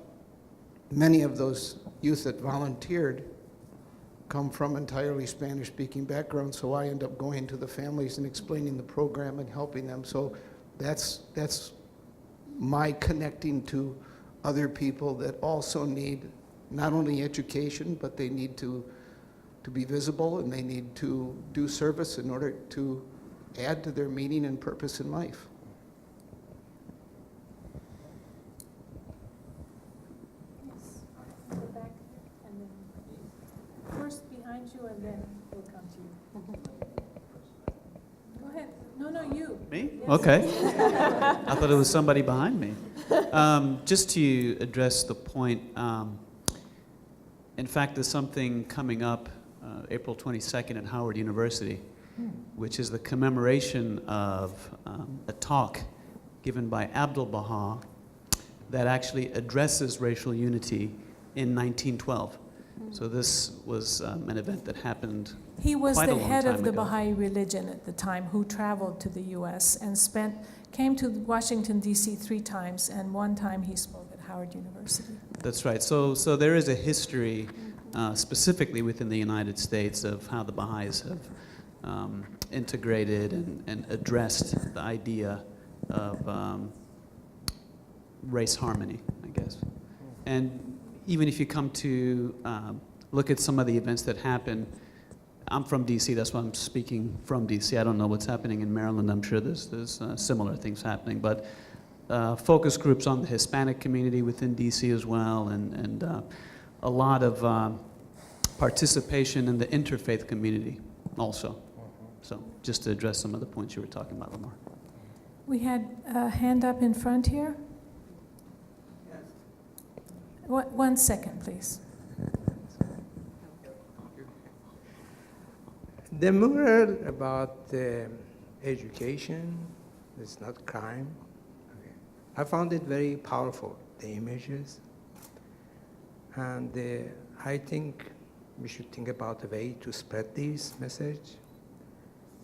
many of those youth that volunteered come from entirely Spanish-speaking backgrounds, so I end up going to the families and explaining the program and helping them. So that's my connecting to other people that also need not only education, but they need to be visible, and they need to do service in order to add to their meaning and purpose in life. Yes, in the back, and then first behind you, and then we'll come to you. Go ahead. No, you. Me? Yes. Okay. I thought it was somebody behind me. Just to address the point, in fact, there's something coming up April 22nd at Howard University, which is the commemoration of a talk given by Abdul Baha that actually addresses racial unity in 1912. So this was an event that happened He was quite a the long head of time the ago. Baha'i religion at the time, who traveled to the U.S. and came to Washington, D.C. 3 times, and one time he spoke at Howard University. That's right. So there is a history, specifically within the United States, of how the Baha'is have integrated and addressed the idea of race harmony, I guess. And even if you come to look at some of the events that happen, I'm from D.C., that's why I'm speaking from D.C. I don't know what's happening in Maryland. I'm sure there's similar things happening, but focus groups on the Hispanic community within D.C. as well, and a lot of participation in the interfaith community also. So just to address some of the points you were talking about, Lamar. We had a hand up in front here. One second, please. The moral about education is not crime. Okay. I found it very powerful, the images. And I think we should think about a way to spread this message.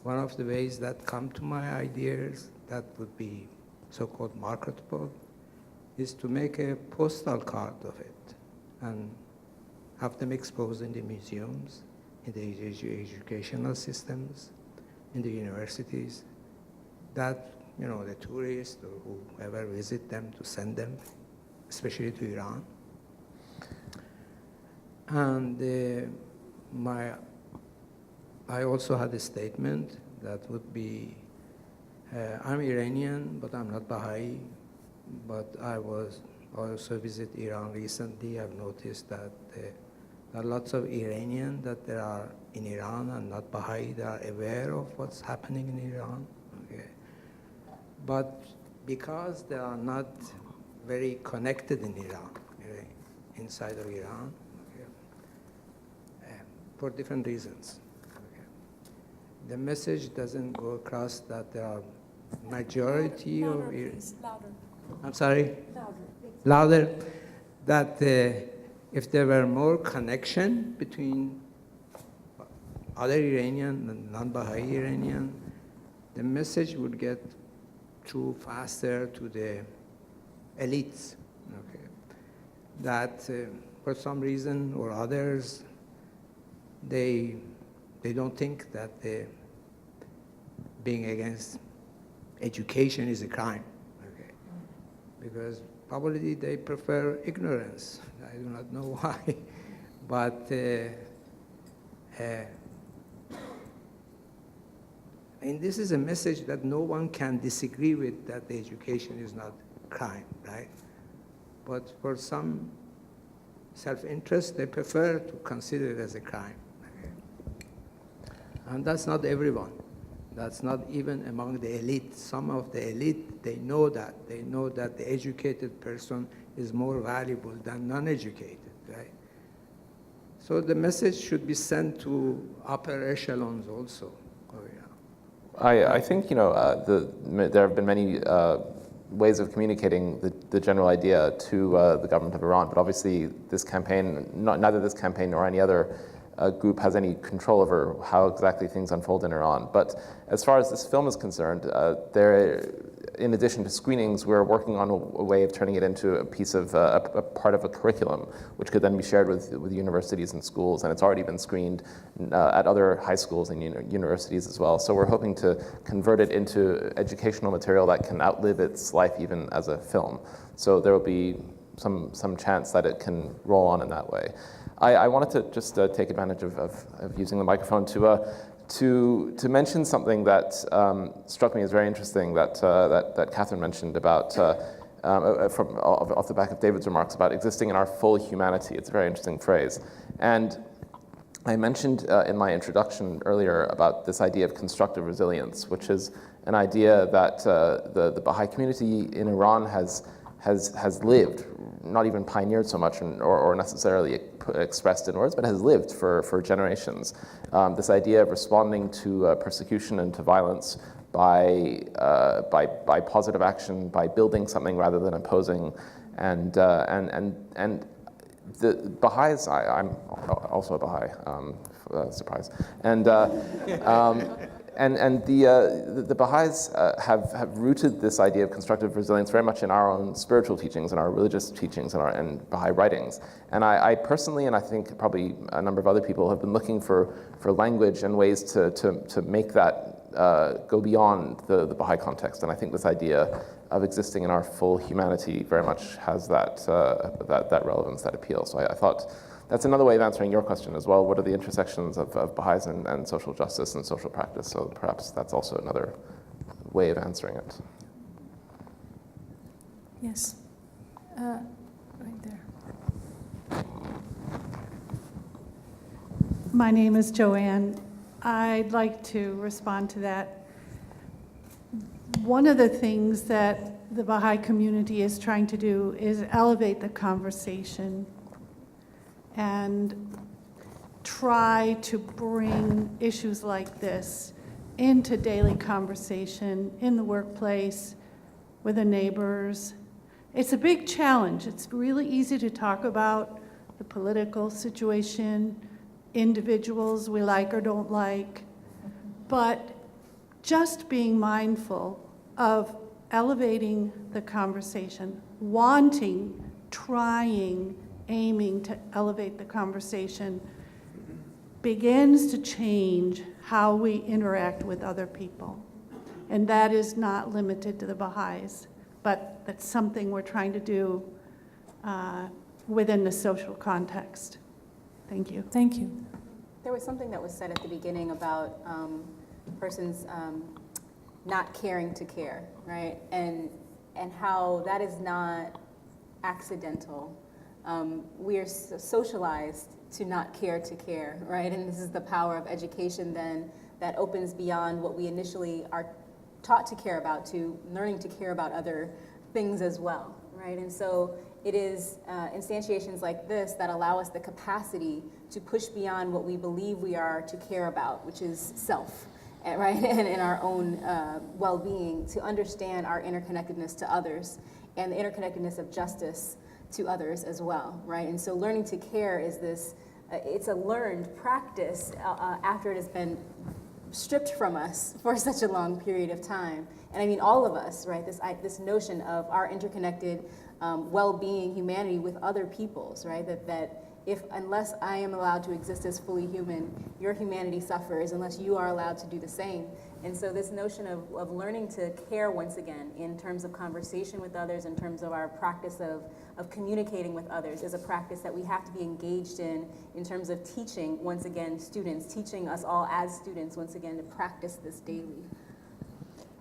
One of the ways that come to my ideas that would be so-called marketable is to make a postal card of it and have them exposed in the museums, in the educational systems, in the universities, that the tourists or whoever visit them to send them, especially to Iran. And I also had a statement that would be, I'm Iranian, but I'm not Baha'i, but I also visit Iran recently. I've noticed that there are lots of Iranians that there are in Iran and not Baha'i. They are aware of what's happening in Iran. Okay. But because they are not very connected in Iran, inside of Iran, for different reasons. Okay. The message doesn't go across that there are majority louder, of... please, louder. I'm sorry? Louder. Louder. That if there were more connection between other Iranian and non-Baha'i Iranian, the message would get through faster to the elites. Okay. That for some reason or others, they don't think that being against education is a crime, okay? Because probably they prefer ignorance. I do not know why, but and this is a message that no one can disagree with, that the education is not crime, right? But for some self-interest, they prefer to consider it as a crime. And that's not everyone. That's not even among the elite. Some of the elite, they know that. They know that the educated person is more valuable than non-educated, right? So the message should be sent to upper echelons also. Oh, yeah. I think, there have been many ways of communicating the general idea to the government of Iran, but obviously this campaign, neither this campaign nor any other group has any control over how exactly things unfold in Iran. But as far as this film is concerned, in addition to screenings, we're working on a way of turning it into a piece of a part of a curriculum, which could then be shared with universities and schools. And it's already been screened at other high schools and universities as well. So we're hoping to convert it into educational material that can outlive its life even as a film. So there will be some chance that it can roll on in that way. I wanted to just take advantage of using the microphone to mention something that struck me as very interesting that Catherine mentioned about off the back of David's remarks about existing in our full humanity. It's a very interesting phrase. And I mentioned in my introduction earlier about this idea of constructive resilience, which is an idea that the Baha'i community in Iran has lived, not even pioneered so much or necessarily expressed in words, but has lived for generations. This idea of responding to persecution and to violence by positive action, by building something rather than opposing, and the Baha'is. I'm also a Baha'i, surprise, and the Baha'is have rooted this idea of constructive resilience very much in our own spiritual teachings and our religious teachings and Baha'i writings. And I personally, and I think probably a number of other people, have been looking for language and ways to make that go beyond the Baha'i context. And I think this idea of existing in our full humanity very much has that relevance, that appeal. So I thought that's another way of answering your question as well. What are the intersections of Baha'is and social justice and social practice? So perhaps that's also another way of answering it. Yes, right there. My name is Joanne. I'd like to respond to that. One of the things that the Baha'i community is trying to do is elevate the conversation and try to bring issues like this into daily conversation in the workplace, with the neighbors, It's a big challenge. It's really easy to talk about the political situation, individuals we like or don't like, but just being mindful of elevating the conversation, wanting, trying, aiming to elevate the conversation begins to change how we interact with other people. And that is not limited to the Baha'is, but that's something we're trying to do within the social context. Thank you. Thank you. There was something that was said at the beginning about persons not caring to care, right? And how that is not accidental. We are socialized to not care to care, right? And this is the power of education then that opens beyond what we initially are taught to care about to learning to care about other things as well, right? And so it is instantiations like this that allow us the capacity to push beyond what we believe we are to care about, which is self, right? And our own well-being, to understand our interconnectedness to others and the interconnectedness of justice to others as well, right? And so learning to care is this, it's a learned practice after it has been stripped from us for such a long period of time. And I mean all of us, right? This notion of our interconnected well-being, humanity with other peoples, right? That unless I am allowed to exist as fully human, your humanity suffers unless you are allowed to do the same. And so this notion of learning to care once again in terms of conversation with others, in terms of our practice of communicating with others is a practice that we have to be engaged in terms of teaching, once again, students, teaching us all as students, once again, to practice this daily.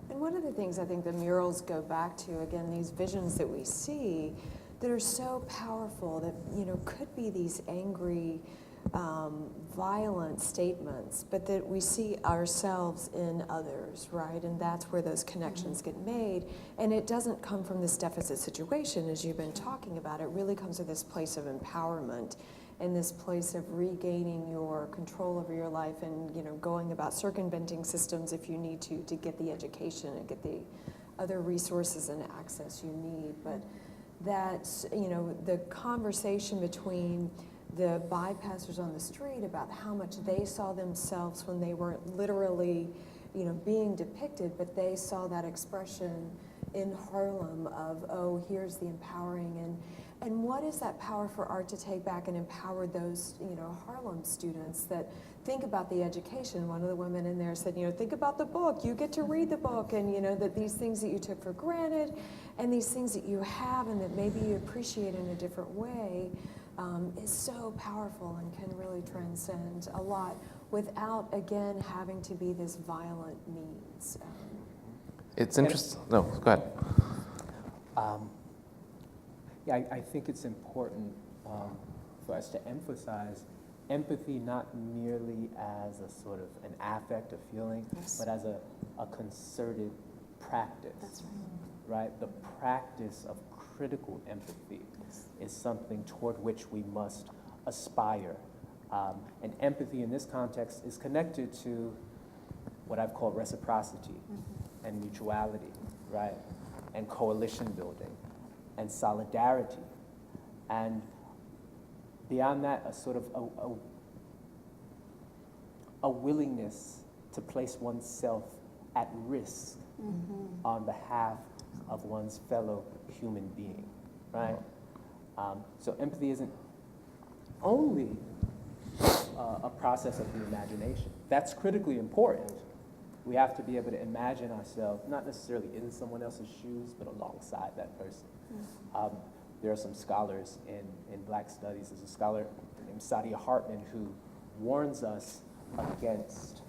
And one of the things I think the murals go back to, again, these visions that we see that are so powerful that, could be these angry, violent statements, but that we see ourselves in others, right? And that's where those connections get made. And it doesn't come from this deficit situation, as you've been talking about. It really comes to this place of empowerment and this place of regaining your control over your life and, going about circumventing systems if you need to get the education and get the other resources and access you need. But that's, the conversation between the bypassers on the street about how much they saw themselves when they weren't literally, being depicted, but they saw that expression in Harlem of, oh, here's the empowering, and what is that power for art to take back and empower those, Harlem students that think about the education. One of the women in there said, think about the book, you get to read the book, and that these things that you took for granted and these things that you have and that maybe you appreciate in a different way is so powerful and can really transcend a lot without, again, having to be this violent means. It's interesting. No, go ahead. I think it's important for us to emphasize empathy not merely as a sort of an affect, a feeling, but as a concerted practice. That's right? The practice of critical empathy is something toward which we must aspire. And empathy in this context is connected to what I've called reciprocity and mutuality, right? And coalition building and solidarity. And beyond that, a sort of a willingness to place oneself at risk on behalf of one's fellow human being, right? So empathy isn't only a process of the imagination. That's critically important. We have to be able to imagine ourselves, not necessarily in someone else's shoes, but alongside that person. There are some scholars in Black studies. There's a scholar named Saadia Hartman who warns us against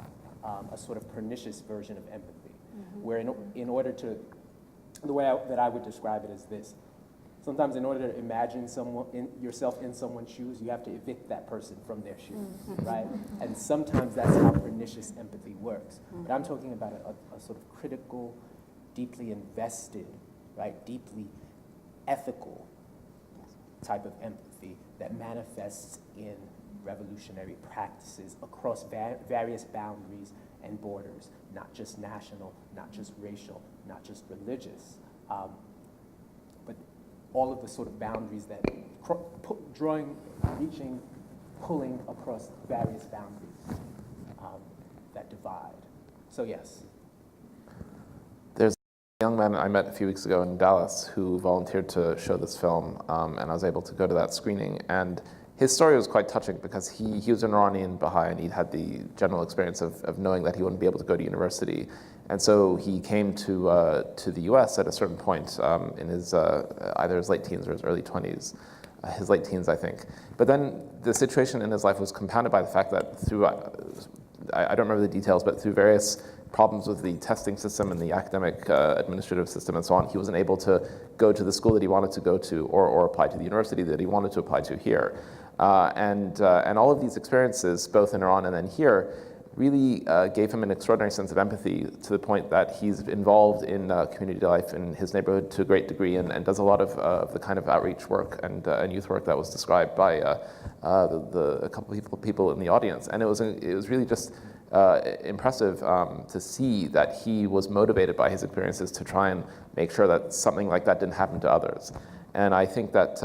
a sort of pernicious version of empathy, where in order to, the way that I would describe it is this: sometimes in order to imagine yourself in someone's shoes, you have to evict that person from their shoes, right? And sometimes that's how pernicious empathy works. But I'm talking about a sort of critical, deeply invested, right, deeply ethical type of empathy that manifests in revolutionary practices across various boundaries and borders, not just national, not just racial, not just religious, but all of the sort of boundaries that reaching, pulling across various boundaries that divide. So yes. There's a young man I met a few weeks ago in Dallas who volunteered to show this film, and I was able to go to that screening. And his story was quite touching because he was an Iranian Baha'i, and he'd had the general experience of knowing that he wouldn't be able to go to university. And so he came to the US at a certain point in his either his late teens or his early 20s. His late teens, I think. But then the situation in his life was compounded by the fact that through, I don't remember the details, but through various problems with the testing system and the academic administrative system and so on, he wasn't able to go to the school that he wanted to go to or apply to the university that he wanted to apply to here. And all of these experiences, both in Iran and then here, really gave him an extraordinary sense of empathy to the point that he's involved in community life in his neighborhood to a great degree and does a lot of the kind of outreach work and youth work that was described by a couple of people in the audience. And it was really just impressive to see that he was motivated by his experiences to try and make sure that something like that didn't happen to others. And I think that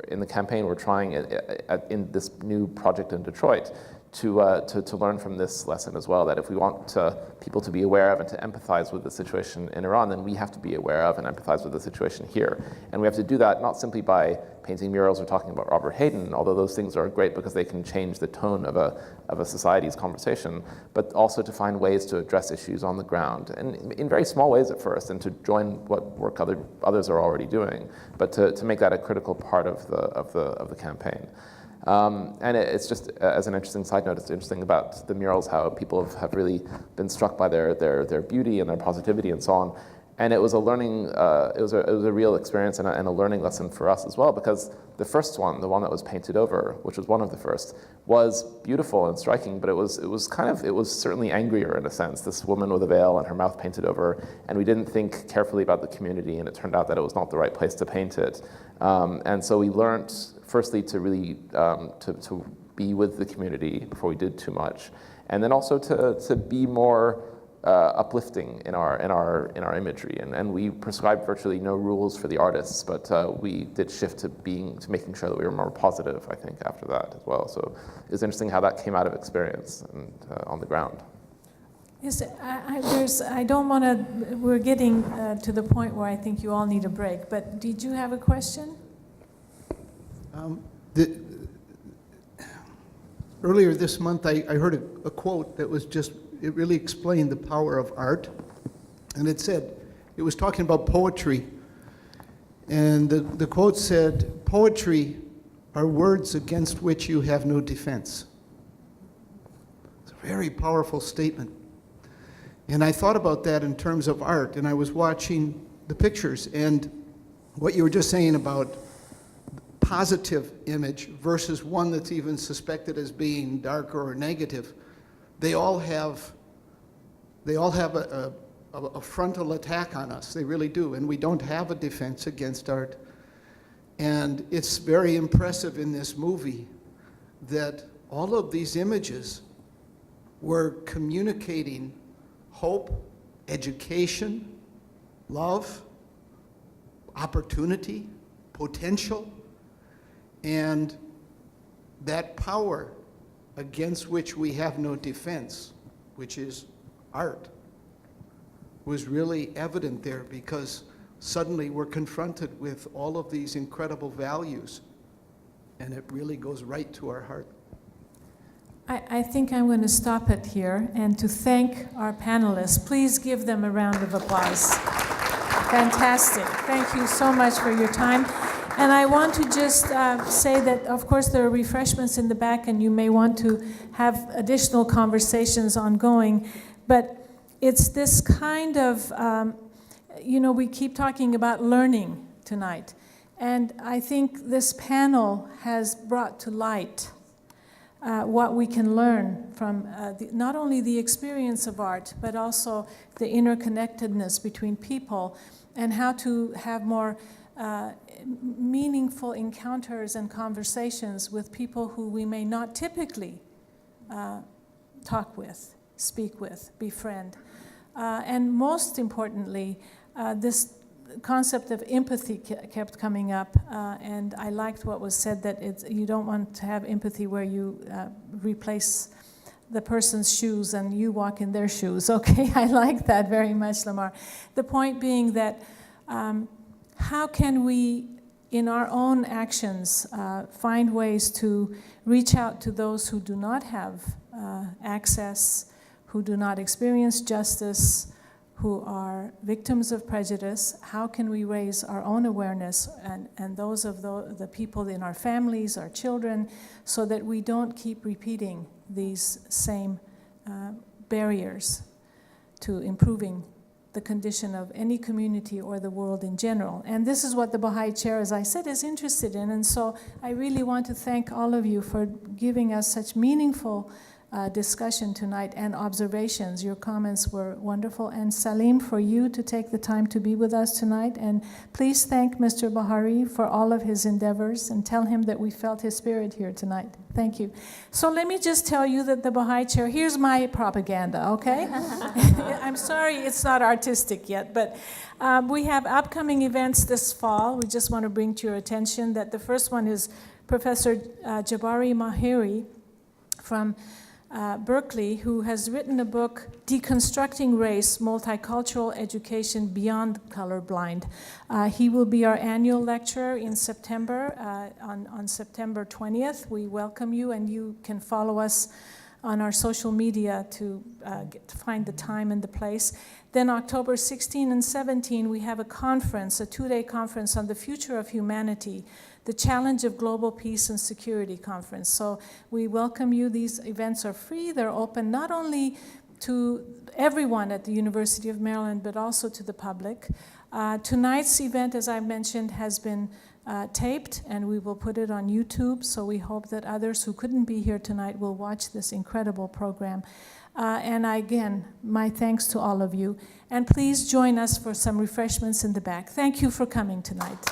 in the campaign we're trying in this new project in Detroit to learn from this lesson as well, that if we want people to be aware of and to empathize with the situation in Iran, then we have to be aware of and empathize with the situation here. And we have to do that not simply by painting murals or talking about Robert Hayden, although those things are great because they can change the tone of a society's conversation, but also to find ways to address issues on the ground, and in very small ways at first, and to join what work others are already doing, but to make that a critical part of the campaign. And it's just, as an interesting side note, it's interesting about the murals, how people have really been struck by their beauty and their positivity and so on. And it was a learning, it was a real experience and a learning lesson for us as well, because the first one, the one that was painted over, which was one of the first, was beautiful and striking, but it was certainly angrier in a sense. This woman with a veil and her mouth painted over, and we didn't think carefully about the community, and it turned out that it was not the right place to paint it. And so we learned, firstly, to really to be with the community before we did too much, and then also to be more uplifting in our imagery, and we prescribed virtually no rules for the artists, but we did shift to making sure that we were more positive, I think, after that as well. So it's interesting how that came out of experience and on the ground. Yes, I don't want to, we're getting to the point where I think you all need a break, but did you have a question? Earlier this month, I heard a quote that was just, it really explained the power of art. And it said, it was talking about poetry. And the quote said, "Poetry are words against which you have no defense." It's a very powerful statement. And I thought about that in terms of art, and I was watching the pictures, and what you were just saying about positive image versus one that's even suspected as being darker or negative, they all have a frontal attack on us. They really do, and we don't have a defense against art. And it's very impressive in this movie that all of these images were communicating hope, education, love, opportunity, potential, and that power against which we have no defense, which is art, was really evident there, because suddenly we're confronted with all of these incredible values, and it really goes right to our heart. I think I'm going to stop it here and to thank our panelists. Please give them a round of applause. Fantastic. Thank you so much for your time. And I want to just say that, of course, there are refreshments in the back, and you may want to have additional conversations ongoing. But it's this kind of, we keep talking about learning tonight. And I think this panel has brought to light what we can learn from not only the experience of art, but also the interconnectedness between people, and how to have more meaningful encounters and conversations with people who we may not typically talk with, speak with, befriend. And most importantly, this concept of empathy kept coming up, and I liked what was said, that you don't want to have empathy where you replace the person's shoes and you walk in their shoes. Okay, I like that very much, Lamar. The point being that how can we, in our own actions, find ways to reach out to those who do not have access, who do not experience justice, who are victims of prejudice? How can we raise our own awareness and those of the people in our families, our children, so that we don't keep repeating these same barriers to improving the condition of any community or the world in general? And this is what the Baha'i Chair, as I said, is interested in. And so I really want to thank all of you for giving us such meaningful discussion tonight and observations. Your comments were wonderful. And Salim, for you to take the time to be with us tonight. And please thank Mr. Bahá'í for all of his endeavors and tell him that we felt his spirit here tonight. Thank you. So let me just tell you that the Baha'i Chair, here's my propaganda, okay? I'm sorry it's not artistic yet, but we have upcoming events this fall. We just want to bring to your attention that the first one is Professor Jabari Mahiri from Berkeley, who has written a book, Deconstructing Race, Multicultural Education Beyond Colorblind. He will be our annual lecturer in September, on September 20th. We welcome you, and you can follow us on our social media to find the time and the place. Then October 16 and 17, we have a conference, a 2-day conference on the future of humanity, the Challenge of Global Peace and Security Conference. So we welcome you. These events are free. They're open not only to everyone at the University of Maryland, but also to the public. Tonight's event, as I mentioned, has been taped, and we will put it on YouTube. So we hope that others who couldn't be here tonight will watch this incredible program. And again, my thanks to all of you. And please join us for some refreshments in the back. Thank you for coming tonight.